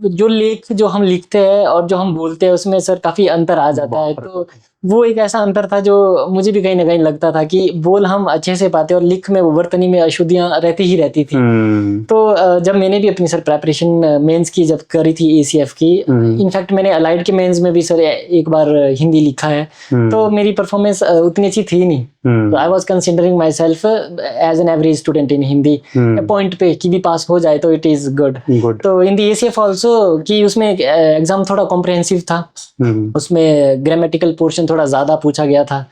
जो लेख जो हम लिखते हैं और जो हम बोलते हैं उसमें सर काफी अंतर आ जाता है। तो वो एक ऐसा अंतर था जो मुझे भी कहीं ना कहीं लगता था कि बोल हम अच्छे से पाते और लिख में वर्तनी में अशुद्धियां रहती थी। तो जब मैंने भी अपनी सर प्रेपरेशन मेंस की जब करी थी ACF की, इनफैक्ट मैंने अलाइड के मेंस में भी सर एक बार हिंदी लिखा है, तो मेरी परफॉर्मेंस उतनी अच्छी थी नहीं। तो I was considering myself as an average student in Hindi, point पे कि भी पास हो जाए तो इट इज गुड। तो इन दी ACF ऑल्सो कि उसमें एग्जाम थोड़ा कॉम्प्रिहेंसिव था, उसमें ग्रामेटिकल पोर्शन थोड़ा ज्यादा पूछा गया था।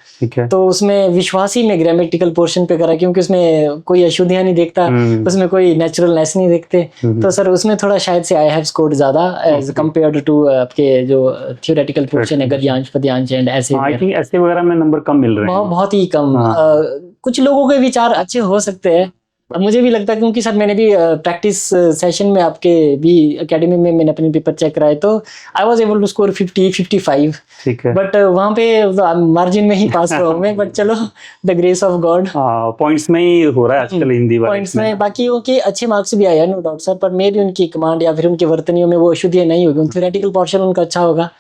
तो उसमें विश्वास ही में ग्रामेटिकल पोर्शन पे करा, क्योंकि उसमें कोई अशुद्धियां नहीं देखता, उसमें कोई नेचुरलनेस नहीं देखते। तो सर उसमें थोड़ा शायद से आई हैव स्कोर्ड ज्यादा एज कम्पेयर्ड टू आपके जो थियोरेटिकल पोर्शन है गद्यांश पद्यांश एंड ऐसे। आई थिंक ऐसे वगैरह में नंबर कम मिल रहे हैं, बहुत ही कम। कुछ लोगों के विचार अच्छे हो सकते हैं, मुझे भी लगता है, क्योंकि सर मैंने भी प्रैक्टिस सेशन में आपके भी एकेडमी में मैंने अपने पेपर चेक कराए, तो I was able to score 50-55। ठीक है, बट वहाँ पे मार्जिन में ही पास हुआ मैं, बट चलो the grace of God. Points में ही हो रहा है आजकल हिंदी वाले पॉइंट्स में। बाकी उनके अच्छे मार्क्स भी आए हैं नो डाउट सर, पर मे भी उनकी कमांड या फिर उनकी वर्तनियों में वो अशुद्धियां नहीं होगी, थ्योरेटिकल पोर्शन उनका अच्छा होगा।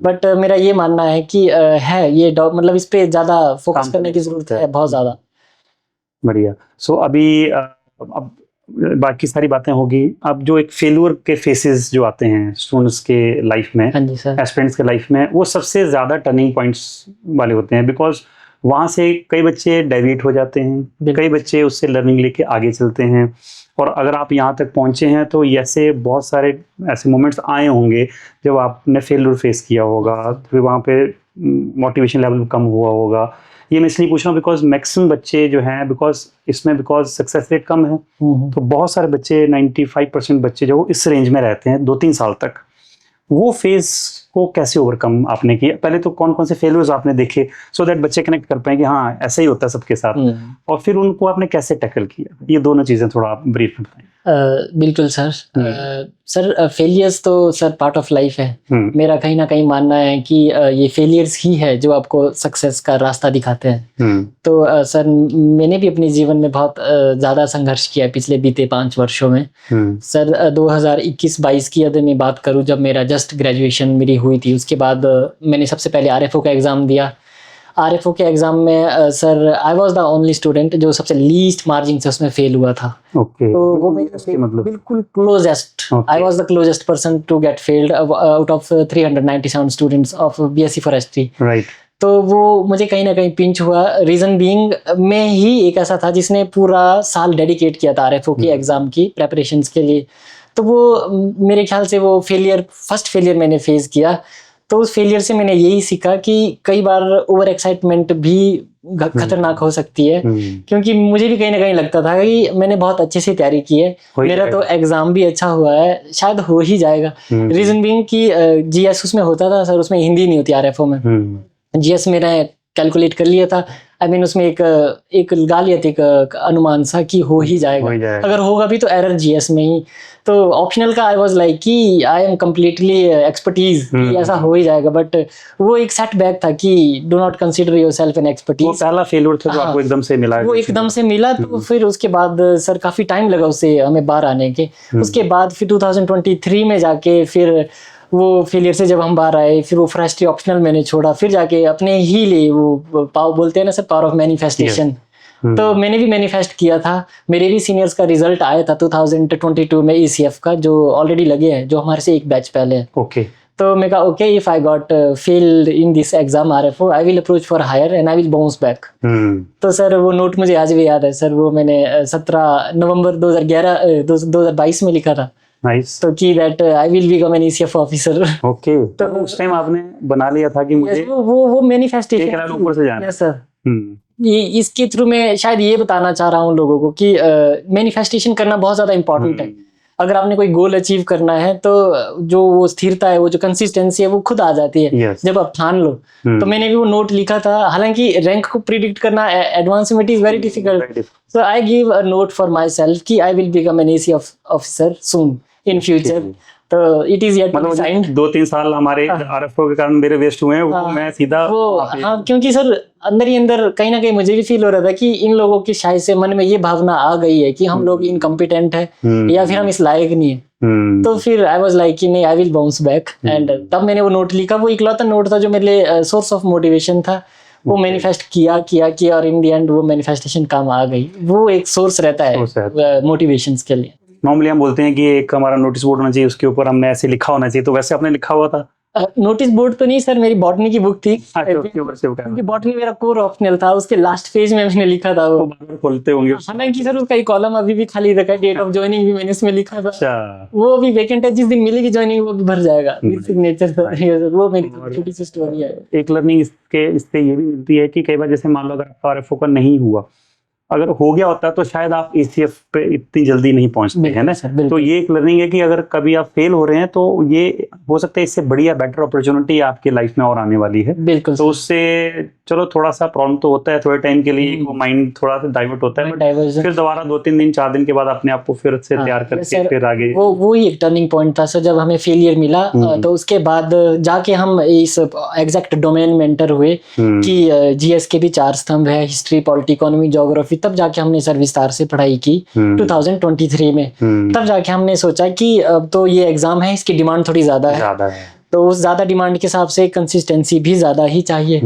बट मेरा ये मानना है कि है ये मतलब इस पे ज्यादा फोकस करने की जरूरत है, बहुत ज्यादा। बढ़िया। सो अभी अब बाकी सारी बातें होगी। अब जो एक फेल्यूर के फेसेस जो आते हैं स्टूडेंट्स के लाइफ में, एस्पिरेंट्स के लाइफ में, वो सबसे ज़्यादा टर्निंग पॉइंट्स वाले होते हैं, बिकॉज वहाँ से कई बच्चे डेविएट हो जाते हैं, कई बच्चे उससे लर्निंग लेके आगे चलते हैं। और अगर आप यहाँ तक पहुँचे हैं तो ऐसे बहुत सारे ऐसे मोमेंट्स आए होंगे जब आपने फेल्यूर फेस किया होगा, फिर वहाँ पे मोटिवेशन लेवल कम हुआ होगा। ये मैं इसलिए पूछ रहा हूँ बिकॉज मैक्सिमम बच्चे जो हैं, बिकॉज सक्सेस रेट कम है, तो बहुत सारे बच्चे 95% बच्चे जो इस रेंज में रहते हैं 2-3 साल तक। वो फेज को कैसे ओवरकम आपने किया? पहले तो कौन कौन से फेलियर्स आपने देखे सो दैट बच्चे कनेक्ट कर पाए कि हाँ ऐसा ही होता है सबके साथ, और फिर उनको आपने कैसे टैकल किया? ये दोनों चीजें थोड़ा आप ब्रीफ में बताएं। बिल्कुल सर। सर फेलियर्स तो सर पार्ट ऑफ लाइफ है। मेरा कहीं ना कहीं मानना है कि ये फेलियर्स ही है जो आपको सक्सेस का रास्ता दिखाते हैं। तो सर मैंने भी अपने जीवन में बहुत ज़्यादा संघर्ष किया है पिछले बीते 5 वर्षों में। सर 2021-22 की अगर मैं बात करूं, जब मेरा जस्ट ग्रेजुएशन मेरी हुई थी, उसके बाद मैंने सबसे पहले RFO का एग्ज़ाम दिया। RFO के एग्जाम में sir I was the only student जो सबसे लीस्ट मार्जिन से उसमें फेल हुआ था। तो वो मेरे मतलब बिल्कुल closest, I was the closest person to get failed out of 397 students of BSc forestry. Right. तो वो मुझे कहीं ना कहीं पिंच हुआ। रीजन बीइंग मैं ही एक ऐसा था जिसने पूरा साल डेडिकेट किया था RFO की एग्जाम की प्रेपरेशंस के लिए। तो वो मेरे ख्याल से वो फर्स्ट फेलियर मैंने फेस किया। तो उस फेलियर से मैंने यही सीखा कि कई बार ओवर एक्साइटमेंट भी खतरनाक हो सकती है, क्योंकि मुझे भी कहीं ना कहीं लगता था कि मैंने बहुत अच्छे से तैयारी की है, मेरा तो एग्जाम भी अच्छा हुआ है, शायद हो ही जाएगा। रीजन बीइंग कि जीएस उसमें होता था सर, उसमें हिंदी नहीं होती आरएफओ में। जीएस मैंने कैलकुलेट कर लिया था, आई मीन उसमें एक गालियत, एक अनुमान सा कि हो ही जाएगा, अगर होगा भी तो एरर जीएस में ही। तो ऑप्शनल का आई वाज लाइक कि आई एम कम्प्लीटली एक्सपर्टीज, ऐसा हो ही जाएगा। बट वो एक सेटबैक था कि do not consider yourself an expertise. वो पहला फेलियर था जो आपको एकदम से मिला? वो एकदम से मिला, तो फिर उसके बाद सर काफी टाइम लगा उससे हमें बाहर आने के। उसके बाद फिर 2023 में जाके फिर वो फेलियर से जब हम बाहर आए, फिर वो फर्स्ट ऑप्शनल मैंने छोड़ा, फिर जाके अपने ही लिए वो पावर बोलते हैं ना सर, पावर ऑफ मैनिफेस्टेशन। तो मैंने भी मैनिफेस्ट किया था। मेरे भी सीनियर्स का रिजल्ट आया था 2022 में ईसीएफ का, जो ऑलरेडी लगे हैं, जो हमारे से एक बैच पहले है। ओके। तो मैं कहा okay, if I got failed in this exam RFO, I will approach for higher and I will bounce back. तो सर वो नोट मुझे आज भी याद है सर, वो मैंने 17 नवंबर 2022 में लिखा था। नाइस। तो कि that I will become N ECF officer. Okay. तो उस टाइम आपने बना लिया था कि मुझे वो मैनिफेस्टेशन, एक लेवल ऊपर से जाना है। Yes sir. इसके थ्रू मैं शायद ये बताना चाह रहा हूँ लोगों को कि मैनिफेस्टेशन करना बहुत ज्यादा इंपॉर्टेंट है। अगर आपने कोई गोल अचीव करना है तो जो वो स्थिरता है, वो जो कंसिस्टेंसी है, वो खुद आ जाती है जब आप ठान लो। तो मैंने भी वो नोट लिखा था, हालांकि रैंक को प्रिडिक्ट करना एडवांस में is very difficult. So I give a note for myself कि I will become an ACF officer soon in future. तो it is yet to sign. 2-3 साल हमारे आरएफओ के कारण मेरे वेस्ट हुए हैं, वो मैं सीधा हाँ, क्योंकि सर अंदर ही अंदर कहीं ना कहीं मुझे भी फील हो रहा था कि इन लोगों की शायद से मन में ये भावना आ गई है कि हम लोग इनकम्पिटेंट है या फिर हम इस लायक नहीं है। तो फिर आई वाज लाइक कि नहीं, आई विल बाउंस बैक। एंड तब मैंने वो नोट लिखा। वो इकलौता नोट था जो मेरे लिए सोर्स ऑफ मोटिवेशन था। वो मैनिफेस्ट किया और इन द एंड वो मैनिफेस्टेशन काम आ गई। वो एक सोर्स रहता है मोटिवेशंस के लिए। नॉर्मली हम बोलते हैं कि एक हमारा नोटिस बोर्ड होना चाहिए, उसके ऊपर हमने ऐसे लिखा होना चाहिए, तो वैसे आपने लिखा हुआ था? नोटिस बोर्ड तो नहीं सर, मेरी बॉटनी की बुक थी, क्योंकि बॉटनी मेरा कोर ऑप्शनल था। उसके लास्ट पेज में मैंने लिखा था वो खोलते होंगे। हालांकि सर उसका एक कॉलम अभी भी खाली रखा है, डेट ऑफ ज्वाइनिंग भी मैंने उसमें लिखा था। अच्छा। वो भी वैकेंट है, जिस दिन मिलेगी ज्वाइनिंग वो भी भर जाएगा सिग्नेचर। वो मेरी छोटी सी स्टोरी है। एक लर्निंग इससे ये भी मिलती है कि कई बार जैसे मान लो अगर आपका आरएफओ का नहीं हुआ, अगर हो गया होता तो शायद आप ईसीएफ पे इतनी जल्दी नहीं पहुंचते हैं ना। तो ये एक लर्निंग है कि अगर कभी आप फेल हो रहे हैं तो ये हो सकता है इससे बढ़िया बेटर अपॉर्चुनिटी आपके लाइफ में और आने वाली है। बिल्कुल। तो उससे चलो थोड़ा सा प्रॉब्लम तो होता है, थोड़े टाइम के लिए वो माइंड थोड़ा सा डाइवर्ट होता है, फिर दोबारा 2-3 दिन 4 दिन के बाद अपने आप को फिर से तैयार करके फिर आगे वो ही एक टर्निंग पॉइंट था सर, जब हमें फेलियर मिला। तो उसके बाद जाके हम इस एग्जैक्ट डोमेन में एंटर हुए कि जीएस के भी 4 स्तंभ है, हिस्ट्री, पॉलिटी, इकोनॉमी, ज्योग्राफी। तब जाके हमने सर विस्तार से पढ़ाई की 2023 में। तब जाके हमने सोचा कि अब तो ये एग्जाम है, इसकी डिमांड थोड़ी ज्यादा है। तो उस ज्यादा डिमांड के हिसाब से कंसिस्टेंसी भी ज्यादा ही चाहिए।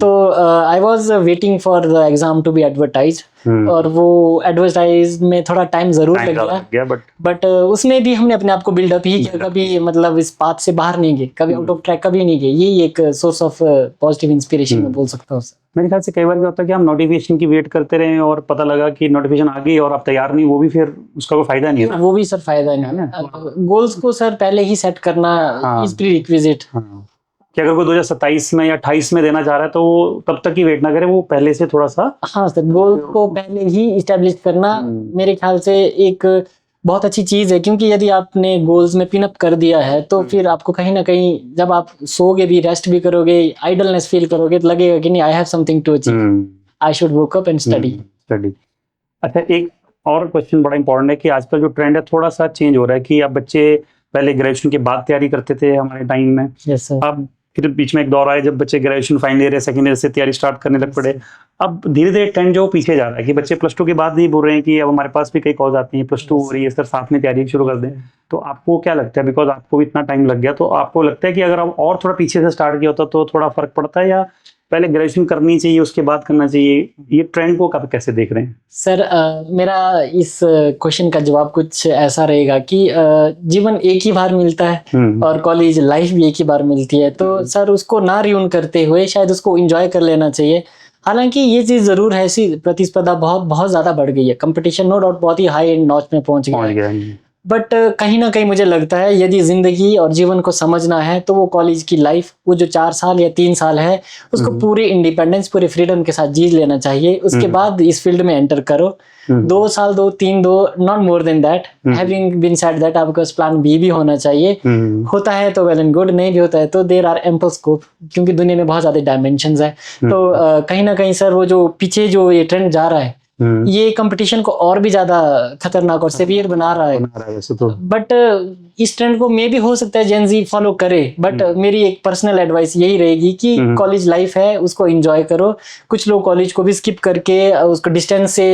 तो I was waiting for the exam to be advertise, और वो एडवर्टाइज में थोड़ा टाइम जरूर लग गया, बट उसमें भी हमने अपने आप को बिल्डअप ही किया। कभी मतलब इस पाथ से बाहर नहीं गए, कभी आउट ऑफ ट्रैक कभी नहीं गए। यही एक सोर्स ऑफ पॉजिटिव इंस्पिरेशन में बोल सकता हूँ। मेरे ख्याल से कई बार क्या होता है कि हम नोटिफिकेशन की वेट करते रहे और पता लगा कि नोटिफिकेशन आ गई और आप तैयार नहीं, वो भी फिर उसका कोई फायदा नहीं है ना। वो भी सर फायदा नहीं है ना। गोल्स को सर पहले ही सेट करना इज प्रीरिक्विजिट। कि अगर कोई 2027 में या 28 में देना चाह रहा है तो वो तब तक ही वेट ना करे, वो पहले से थोड़ा सा। हाँ सर, गोल को पहले ही इस्टेब्लिश करना मेरे ख्याल से एक बहुत अच्छी चीज है। क्योंकि यदि आपने गोल्स में पिन अप कर दिया है तो फिर आपको कहीं ना कहीं जब आप सोगे भी, रेस्ट भी करोगे, आइडलनेस फील करोगे, तो लगेगा कि नहीं, I have something to achieve, I should woke up and study. अच्छा, एक और क्वेश्चन बड़ा इंपॉर्टेंट है कि आजकल जो ट्रेंड है थोड़ा सा चेंज हो रहा है कि अब बच्चे पहले ग्रेजुएशन के बाद तैयारी करते थे हमारे टाइम में। Yes sir. अब फिर बीच में एक दौर आया जब बच्चे ग्रेजुएशन फाइनल ईयर या सेकंड ईयर से तैयारी स्टार्ट करने लग पड़े। अब धीरे धीरे ट्रेंड जो पीछे जा रहा है कि बच्चे +2 के बाद ही बोल रहे हैं कि अब हमारे पास भी कई कॉल आती हैं, +2 हो रही है सर, साथ में तैयारी शुरू कर दें। तो आपको क्या लगता है, बिकॉज आपको भी इतना टाइम लग गया, तो आपको लगता है कि अगर आप और थोड़ा पीछे से स्टार्ट किया होता तो थोड़ा फर्क पड़ता है, या पहले ग्रेजुएशन करनी चाहिए उसके बाद करना चाहिए? ये ट्रेंड को आप कैसे देख रहे हैं? सर मेरा इस क्वेश्चन का जवाब कुछ ऐसा रहेगा कि जीवन एक ही बार मिलता है और कॉलेज लाइफ भी एक ही बार मिलती है। तो सर उसको ना रियून करते हुए शायद उसको एंजॉय कर लेना चाहिए। हालांकि ये चीज जरूर है, ऐसी प्रतिस्पर्धा बहुत बहुत ज्यादा बढ़ गई है, कंपटीशन नो डाउट बहुत ही हाई एंड नॉच में पहुंच गया है। बट कहीं ना कहीं मुझे लगता है यदि ज़िंदगी और जीवन को समझना है तो वो कॉलेज की लाइफ, वो जो 4 साल या 3 साल है, उसको पूरी इंडिपेंडेंस, पूरे फ्रीडम के साथ जी लेना चाहिए। उसके बाद इस फील्ड में एंटर करो। 2 साल दो, 3 दो, not more than that. Having been said that आपके पास प्लान बी भी होना चाहिए। होता है तो वेल एंड गुड, नहीं भी होता है तो देयर आर एम्पल स्कोप, क्योंकि दुनिया में बहुत ज्यादा डायमेंशंस है। तो कहीं ना कहीं सर वो जो पीछे जो ये ट्रेंड जा रहा है, ये कंपटीशन को और भी ज्यादा खतरनाक और सेवियर बना रहा है। वैसे तो बट इस ट्रेंड को मे भी हो सकता है जेन जी फॉलो करे, बट मेरी एक पर्सनल एडवाइस यही रहेगी कि कॉलेज लाइफ है, उसको एंजॉय करो। कुछ लोग कॉलेज को भी स्किप करके उसको डिस्टेंस से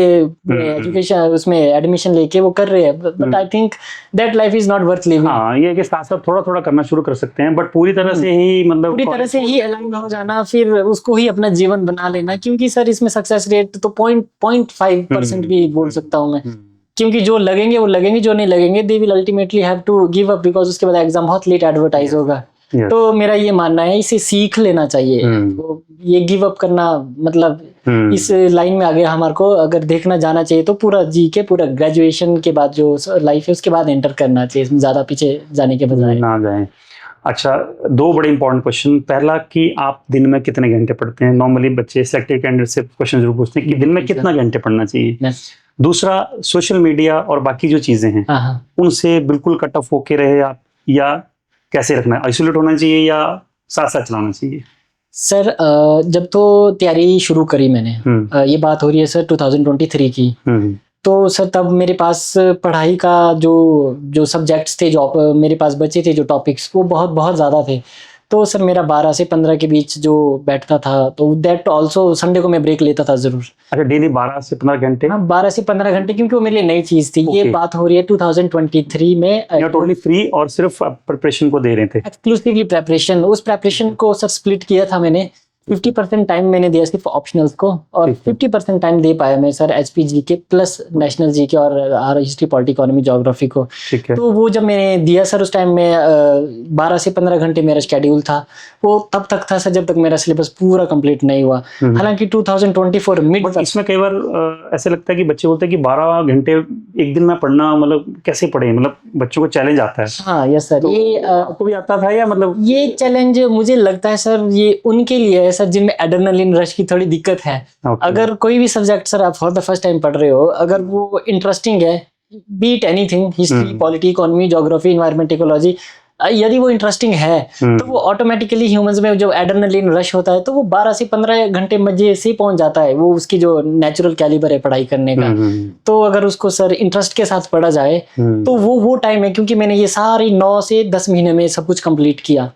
एजुकेशन उसमें एडमिशन लेके वो कर रहे हैं, but I think that life is not worth living. हाँ, ये कि साथ साथ थोड़ा थोड़ा करना शुरू कर सकते हैं, बट पूरी तरह से ही मतलब पूरी तरह से ही अलाइन हो जाना, फिर उसको ही अपना जीवन बना लेना, क्योंकि सर इसमें सक्सेस रेट तो 0.5% भी बोल सकता हूँ मैं। क्योंकि जो लगेंगे वो लगेंगे, जो नहीं लगेंगे they will ultimately have to give up, because उसके बाद एग्जाम बहुत लेट एडवर्टाइज होगा। तो मेरा ये मानना है इसे सीख लेना चाहिए। तो ये गिव अप करना मतलब इस लाइन में आगे हमारे को अगर देखना जाना चाहिए तो पूरा जी के, पूरा ग्रेजुएशन के बाद जो लाइफ है उसके बाद एंटर करना चाहिए, इसमें ज्यादा पीछे जाने के बजाय ना जाए। अच्छा, 2 बड़े इंपॉर्टेंट क्वेश्चन। पहला कि आप दिन में कितने घंटे पढ़ते हैं? नॉर्मली बच्चे सिलेक्टेड कैंडिडेट से क्वेश्चन जरूर पूछते हैं कि दिन में कितना घंटे पढ़ना चाहिए। दूसरा, सोशल मीडिया और बाकी जो चीजें हैं उनसे बिल्कुल कट ऑफ होके रहे आप, या कैसे रखना है? आइसोलेट होना चाहिए या साथ साथ चलाना चाहिए? सर जब तो तैयारी शुरू करी मैंने, ये बात हो रही है सर 2023 की, तो सर तब मेरे पास पढ़ाई का जो सब्जेक्ट्स थे, जो मेरे पास बचे थे, जो टॉपिक्स, वो बहुत बहुत ज़्यादा थे। तो सर मेरा 12 से 15 के बीच जो बैठता था, तो दैट ऑल्सो संडे को मैं ब्रेक लेता था जरूर। अच्छा, डेली 12 से 15 घंटे? हाँ, 12 से 15 घंटे, क्योंकि वो मेरे लिए नई चीज़ थी। ये बात हो रही है 2023 में। टोटली फ्री और सिर्फ प्रिपरेशन को दे रहे थे? Exclusively preparation. उस प्रेपरेशन को सर स्प्लिट किया था मैंने। 50% टाइम मैंने दिया सिर्फ ऑप्शनल्स को, और 50% टाइम दे पाया मैं सर एचपीजी के प्लस नेशनल जी के और our history, polity, economy, geography को। ठीक है। तो वो जब मैंने दिया सर उस टाइम में 12 से 15 घंटे मेरा शेड्यूल था। वो तब तक था सर जब तक मेरा सिलेबस पूरा कंप्लीट नहीं हुआ। हालांकि 2024 मिड, इसमें कई बार ऐसे लगता है कि बच्चे बोलते हैं कि 12 घंटे एक दिन में पढ़ना, मतलब कैसे पढ़े? मतलब बच्चों को चैलेंज आता है। हाँ यस सर, ये आपको भी आता था या मतलब? ये चैलेंज मुझे लगता है सर ये उनके लिए है सर जिनमें एड्रेनलिन रश की थोड़ी दिक्कत है। अगर कोई भी सब्जेक्ट सर आप फॉर द फर्स्ट टाइम पढ़ रहे हो, अगर वो इंटरेस्टिंग है, beat anything, history, polity, economy, geography, environment, ecology, यदि वो इंटरेस्टिंग है तो वो ऑटोमेटिकली ह्यूमंस में जो एड्रेनलिन रश होता है तो वो 12 से 15 घंटे मजे से पहुंच जाता है। वो उसकी जो नेचुरल कैलिबर है पढ़ाई करने का। तो अगर उसको सर इंटरेस्ट के साथ पढ़ा जाए तो वो टाइम है, क्योंकि मैंने ये सारी 9 से 10 महीने में सब कुछ कंप्लीट किया।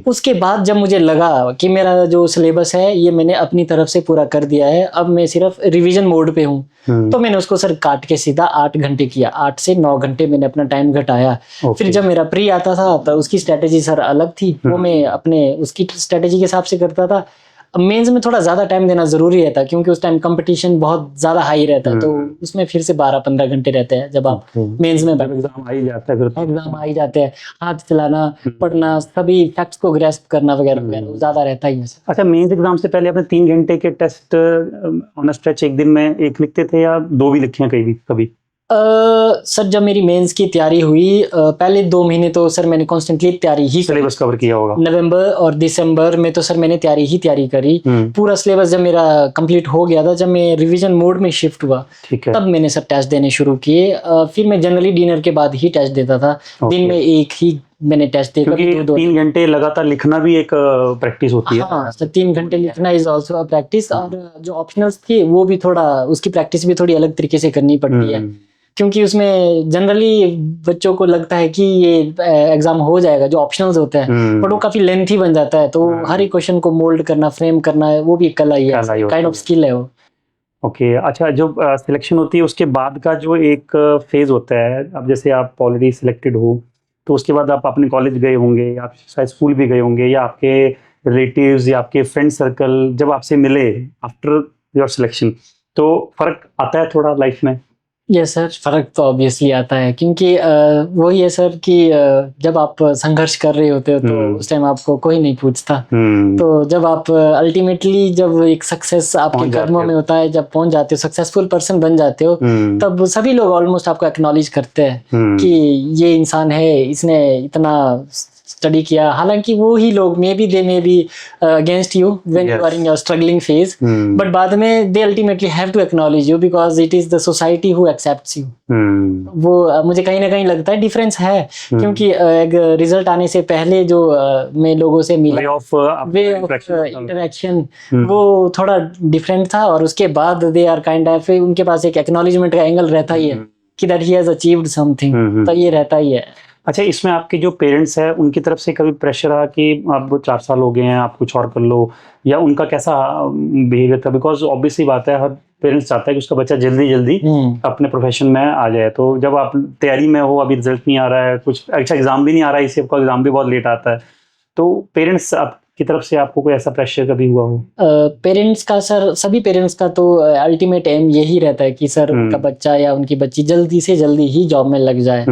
उसके बाद जब मुझे लगा कि मेरा जो सिलेबस है ये मैंने अपनी तरफ से पूरा कर दिया है, अब मैं सिर्फ रिवीजन मोड पे हूँ, तो मैंने उसको सर काट के सीधा 8 घंटे किया। 8 से 9 घंटे मैंने अपना टाइम घटाया। फिर जब मेरा प्री आता था तो उसकी स्ट्रेटेजी सर अलग थी, वो मैं अपने उसकी स्ट्रेटेजी के हिसाब से करता था। अब मेंस में थोड़ा ज्यादा टाइम देना जरूरी रहता है, क्योंकि उस टाइम कंपटीशन बहुत ज्यादा हाई रहता है। तो उसमें फिर से 12-15 घंटे रहते हैं जब आप मेंस में एग्जाम आ ही जाता है। फिर एग्जाम आ ही जाते हैं, हाथ चलाना, पढ़ना, सभी फैक्ट्स को ग्रेस्प करना वगैरह वगैरह ज्यादा रहता ही है। अच्छा, मेंस एग्जाम से पहले आपने 3 घंटे के टेस्ट ऑन स्ट्रेच एक दिन में एक लिखते थे या 2 भी लिखे हैं कभी? सर जब मेरी मेंस की तैयारी हुई, पहले 2 महीने तो सर मैंने कॉन्स्टेंटली तैयारी ही सिलेबस कवर किया होगा। नवंबर और दिसंबर में तो सर मैंने तैयारी करी। पूरा सिलेबस जब मेरा कंप्लीट हो गया था, जब मैं रिवीजन मोड में शिफ्ट हुआ, तब मैंने सर टेस्ट देने शुरू किए। फिर मैं जनरली डिनर के बाद ही टेस्ट देता था। दिन में एक ही मैंने टेस्ट दिया, क्योंकि 3 घंटे लगातार लिखना भी एक प्रैक्टिस होती है। हाँ सर, 3 घंटे लिखना इज ऑल्सो अ प्रैक्टिस। और जो ऑप्शनल्स थी वो भी थोड़ा, उसकी प्रैक्टिस भी थोड़ी अलग तरीके से करनी पड़ती है, क्योंकि उसमें जनरली बच्चों को लगता है कि ये एग्जाम हो जाएगा, जो ऑप्शनल्स होते हैं, बट वो काफी लेंथी बन जाता है। तो हर एक क्वेश्चन को मोल्ड करना, फ्रेम करना, वो भी एक कला ही है, काइंड ऑफ स्किल है वो। ओके। अच्छा, जो सिलेक्शन होती है उसके बाद का जो एक फेज होता है, अब जैसे आप ऑलरेडी सिलेक्टेड हो तो उसके बाद आप अपने कॉलेज गए होंगे, आप शायद स्कूल भी गए होंगे, या आपके रिलेटिव्स या आपके फ्रेंड सर्कल जब आपसे मिले आफ्टर योर सिलेक्शन, तो फर्क आता है थोड़ा लाइफ में? यस सर, फ़र्क तो ऑब्वियसली आता है क्योंकि वही है सर कि जब आप संघर्ष कर रहे होते हो तो उस टाइम आपको कोई नहीं पूछता। तो जब आप अल्टीमेटली जब एक सक्सेस आपके पहुंच जाते कदमों हो। में होता है, जब पहुंच जाते हो, सक्सेसफुल पर्सन बन जाते हो, तब सभी लोग ऑलमोस्ट आपको एक्नॉलेज करते हैं कि ये इंसान है, इसने इतना स्टडी किया। हालांकि वो ही लोग they may be against you when you are in your struggling phase, but बाद में they ultimately have to acknowledge you because it is the society who accepts you. वो मुझे कहीं ना कहीं लगता है डिफरेंस है क्योंकि एक रिजल्ट आने से पहले जो मैं लोगों से मिला, वे ऑफ इंटरेक्शन वो थोड़ा डिफरेंट था, और उसके बाद दे आर काइंड ऑफ, उनके पास एक एक्नॉलेजमेंट का एंगल रहता ही है कि that he has achieved something, तो ये रहता ही है। अच्छा, इसमें आपके जो पेरेंट्स हैं उनकी तरफ से कभी प्रेशर रहा कि आप 4 साल हो गए हैं, आप कुछ और कर लो, या उनका कैसा बिहेवियर था? बिकॉज ऑब्वियसली बात है, हर पेरेंट्स चाहता है कि उसका बच्चा जल्दी जल्दी अपने प्रोफेशन में आ जाए। तो जब आप तैयारी में हो, अभी रिजल्ट नहीं आ रहा है, कुछ अच्छा एग्जाम भी नहीं आ रहा है, इसी आपका एग्जाम भी बहुत लेट आता है, तो पेरेंट्स की तरफ से आपको कोई ऐसा प्रेशर कभी हुआ हो? पेरेंट्स का सर, सभी पेरेंट्स का तो अल्टीमेट एम यही रहता है कि सर उनका बच्चा या उनकी बच्ची जल्दी से जल्दी ही जॉब में लग जाए।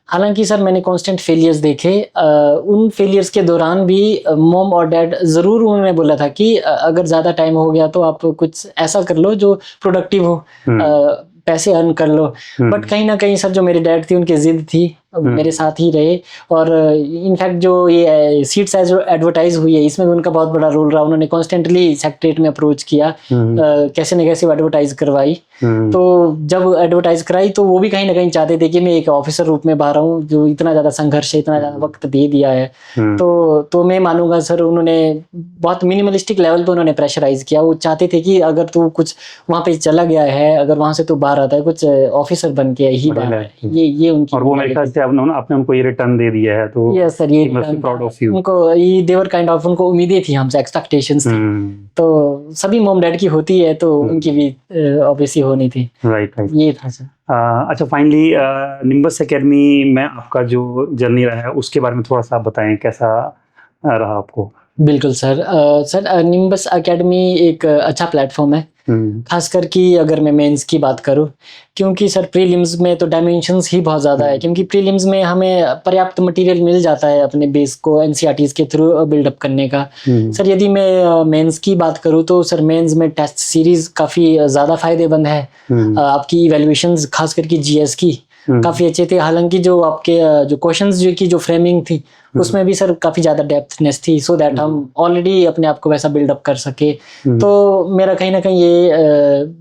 हालांकि सर मैंने कांस्टेंट फेलियर्स देखे, उन फेलियर्स के दौरान भी मॉम और डैड ज़रूर उन्होंने बोला था कि अगर ज़्यादा टाइम हो गया तो आप कुछ ऐसा कर लो जो प्रोडक्टिव हो, पैसे अर्न कर लो। बट कहीं ना कहीं सर जो मेरे डैड थी उनकी जिद थी, मेरे साथ ही रहे, और इनफैक्ट जो ये सीट्स एडवर्टाइज हुई है इसमें भी उनका बहुत बड़ा रोल रहा। उन्होंने कॉन्स्टेंटली सेक्रेटरीट में अप्रोच किया, कैसे न कैसे एडवर्टाइज करवाई। तो जब एडवर्टाइज कराई तो वो भी कहीं ना कहीं चाहते थे कि मैं एक ऑफिसर रूप में बाहर हूँ, जो इतना ज़्यादा संघर्ष है, इतना ज़्यादा वक्त दे दिया है। तो मैं मानूंगा सर उन्होंने बहुत मिनिमलिस्टिक लेवल पे उन्होंने प्रेशराइज किया। वो चाहते थे कि अगर तू कुछ वहाँ पे चला गया है, अगर वहाँ से तू बाहर आता है, कुछ ऑफिसर बन के ही बाहर है, ये उनकी, और वो मेरे ख्याल से आपने उनको ये रिटर्न दे दिया है, तो यस सर, ये प्राउड ऑफ यू। उनको ये देवर काइंड ऑफ, उनको उम्मीदें थी हमसे, एक्सपेक्टेशंस थी। तो सभी मॉम डैड की होती है, तो उनकी भी ऑब्वियसली होनी थी। राइट, ये था सर। अच्छा, फाइनली निम्बस एकेडमी में आपका जो जर्नी रहा है उसके बारे में थोड़ा सा आप बताएं, कैसा रहा आपको? बिल्कुल सर। सर निम्बस एकेडमी एक अच्छा प्लेटफॉर्म है, खासकर कि अगर मैं मेंस की बात करूं, क्योंकि सर प्रीलिम्स में तो डायमेंशंस ही बहुत ज़्यादा है, क्योंकि प्रीलिम्स में हमें पर्याप्त मटेरियल मिल जाता है अपने बेस को एनसीईआरटीज़ के थ्रू बिल्डअप करने का। सर यदि मैं मेंस की बात करूं तो सर मेंस में टेस्ट सीरीज़ काफ़ी ज़्यादा फ़ायदेमंद है। आपकी इवैल्यूएशंस खास करके जीएस की काफ़ी अच्छे थे। हालांकि जो आपके जो क्वेश्चंस की जो फ्रेमिंग थी उसमें भी सर काफ़ी ज़्यादा डेप्थनेस थी, सो दैट हम ऑलरेडी अपने आप को वैसा बिल्डअप कर सके। तो मेरा कहीं ना कहीं ये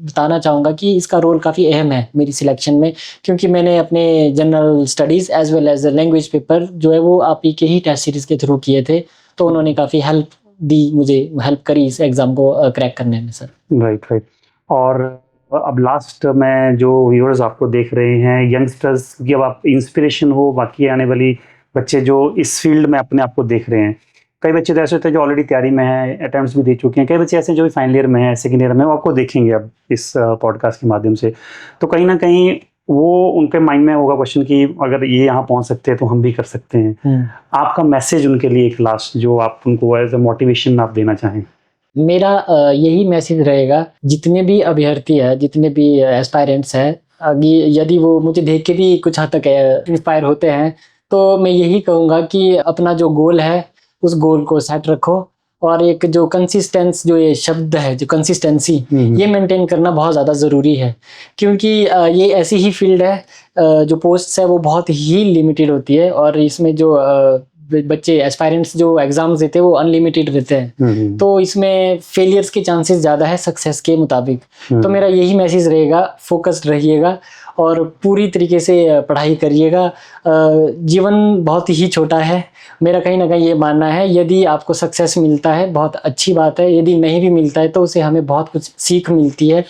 बताना चाहूँगा कि इसका रोल काफ़ी अहम है मेरी सिलेक्शन में, क्योंकि मैंने अपने general studies as well as language paper जो है वो आप ही के ही टेस्ट सीरीज़ के थ्रू किए थे, तो उन्होंने काफ़ी हेल्प दी, मुझे हेल्प करी इस एग्ज़ाम को क्रैक करने में सर। राइट। और अब लास्ट में जो व्यूअर्स आपको देख रहे हैं, यंगस्टर्स की अब आप इंस्पिरेशन हो, बाकी आने वाली बच्चे जो इस फील्ड में अपने आप को देख रहे हैं। कई बच्चे तो ऐसे होते हैं जो ऑलरेडी तैयारी में हैं, अटेम्प्ट्स भी दे चुके हैं, कई बच्चे ऐसे जो भी फाइनल ईयर में हैं, सेकेंड ईयर में, वो आपको देखेंगे अब इस पॉडकास्ट के माध्यम से। तो कहीं ना कहीं वो उनके माइंड में होगा क्वेश्चन कि अगर ये यहाँ पहुँच सकते हैं तो हम भी कर सकते हैं। आपका मैसेज उनके लिए एक लास्ट जो आप उनको एज ए मोटिवेशन आप देना चाहें? मेरा यही मैसेज रहेगा, जितने भी अभ्यर्थी है, जितने भी एस्पायरेंट्स हैं, यदि वो मुझे देख के भी कुछ हद तक इंस्पायर होते हैं, तो मैं यही कहूँगा कि अपना जो गोल है उस गोल को सेट रखो, और एक जो कंसिस्टेंस, जो ये शब्द है, जो कंसिस्टेंसी, ये मेंटेन करना बहुत ज़्यादा ज़रूरी है। क्योंकि ये ऐसी ही फील्ड है, जो पोस्ट्स है वो बहुत ही लिमिटेड होती है, और इसमें जो बच्चे एस्पायरेंट्स जो एग्जाम्स देते हैं वो अनलिमिटेड रहते हैं, तो इसमें फेलियर्स के चांसेस ज़्यादा है सक्सेस के मुताबिक। तो मेरा यही मैसेज रहेगा, फोकस्ड रहिएगा और पूरी तरीके से पढ़ाई करिएगा। जीवन बहुत ही छोटा है, मेरा कहीं ना कहीं ये मानना है। यदि आपको सक्सेस मिलता है बहुत अच्छी बात है, यदि नहीं भी मिलता है तो उससे हमें बहुत कुछ सीख मिलती है।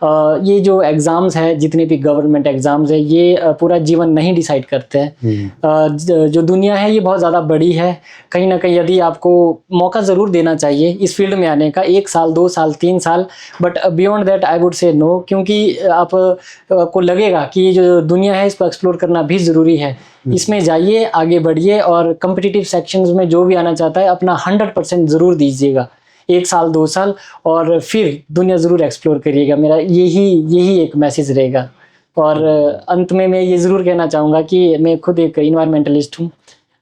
ये जो एग्ज़ाम्स है, जितने भी गवर्नमेंट एग्ज़ाम्स है, ये पूरा जीवन नहीं डिसाइड करते हैं। जो दुनिया है ये बहुत ज़्यादा बड़ी है, कहीं ना कहीं यदि आपको मौका ज़रूर देना चाहिए इस फील्ड में आने का, 1 साल 2 साल 3 साल, but beyond that I would say no, क्योंकि आपको लगेगा कि ये जो दुनिया है इसको एक्सप्लोर करना भी ज़रूरी है। इसमें जाइए, आगे बढ़िए, और कम्पिटिटिव सेक्शंस में जो भी आना चाहता है अपना 100% ज़रूर दीजिएगा, 1 साल 2 साल, और फिर दुनिया ज़रूर एक्सप्लोर करिएगा। मेरा यही एक मैसेज रहेगा। और अंत में मैं ये ज़रूर कहना चाहूँगा कि मैं खुद एक इन्वायरमेंटलिस्ट हूँ।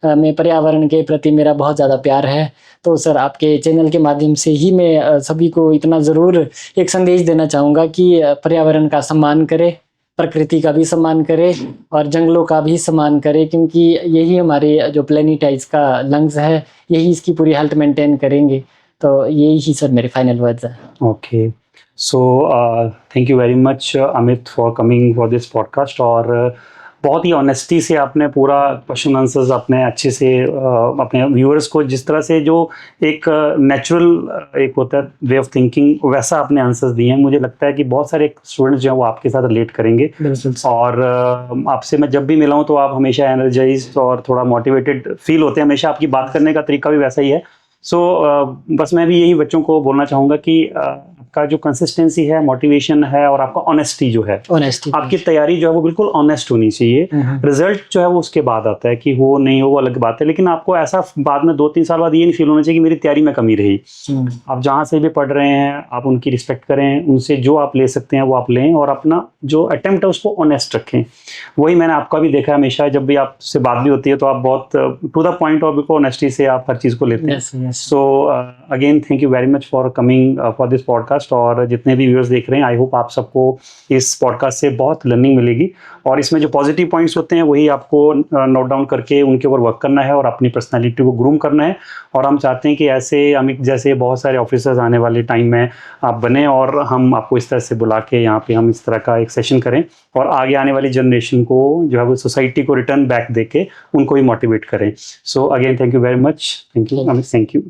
मैं पर्यावरण के प्रति मेरा बहुत ज़्यादा प्यार है। तो सर आपके चैनल के माध्यम से ही मैं सभी को इतना ज़रूर एक संदेश देना चाहूँगा कि पर्यावरण का सम्मान करें, प्रकृति का भी सम्मान करें और जंगलों का भी सम्मान करें, क्योंकि यही हमारे जो प्लेनेट है इसका लंग्स है, यही इसकी पूरी हेल्थ मेंटेन करेंगे। तो यही सर मेरे फाइनल वर्ड्स हैं। Okay, so thank you very much Amit for coming for this podcast. और बहुत ही ऑनेस्टी से आपने पूरा क्वेश्चन आंसर्स अपने अच्छे से अपने व्यूअर्स को जिस तरह से जो एक नेचुरल एक होता है वे ऑफ थिंकिंग वैसा आपने आंसर्स दिए हैं। मुझे लगता है कि बहुत सारे स्टूडेंट्स जो हैं वो आपके साथ रिलेट करेंगे। और आपसे मैं जब भी मिला हूँ तो आप हमेशा एनर्जाइज्ड और थोड़ा मोटिवेटेड फील होते हैं। हमेशा आपकी बात करने का तरीका भी वैसा ही है। सो बस मैं भी यही बच्चों को बोलना चाहूँगा कि आपका जो कंसिस्टेंसी है, मोटिवेशन है और आपका ऑनेस्टी जो है, आपकी तैयारी जो है वो बिल्कुल ऑनेस्ट होनी चाहिए। रिजल्ट जो है वो उसके बाद आता है कि हो नहीं हो वो अलग बात है, लेकिन आपको ऐसा बाद में 2-3 साल बाद ये नहीं फील होना चाहिए कि मेरी तैयारी में कमी रही। आप जहाँ से भी पढ़ रहे हैं आप उनकी रिस्पेक्ट करें, उनसे जो आप ले सकते हैं वो आप लें और अपना जो अटेम्प्ट है उसको ऑनेस्ट रखें। वही मैंने आपका भी देखा है, हमेशा जब भी आपसे बात भी होती है तो आप बहुत टू द पॉइंट और बिल्कुल ऑनेस्टी से आप हर चीज़ को लेते हैं। So again thank you very much for coming for this podcast. और जितने भी व्यूअर्स देख रहे हैं, आई होप आप सबको इस पॉडकास्ट से बहुत लर्निंग मिलेगी और इसमें जो पॉजिटिव पॉइंट्स होते हैं वही आपको नोट डाउन करके उनके ऊपर वर्क करना है और अपनी पर्सनालिटी को ग्रूम करना है। और हम चाहते हैं कि ऐसे अमित जैसे बहुत सारे ऑफिसर्स आने वाले टाइम में आप बने और हम आपको इस तरह से बुला के यहाँ पे हम इस तरह का एक सेशन करें और आगे आने वाली जनरेशन को जो है वो सोसाइटी को रिटर्न बैक दे के उनको भी मोटिवेट करें। So again thank you very much. Thank you Amit, thank you.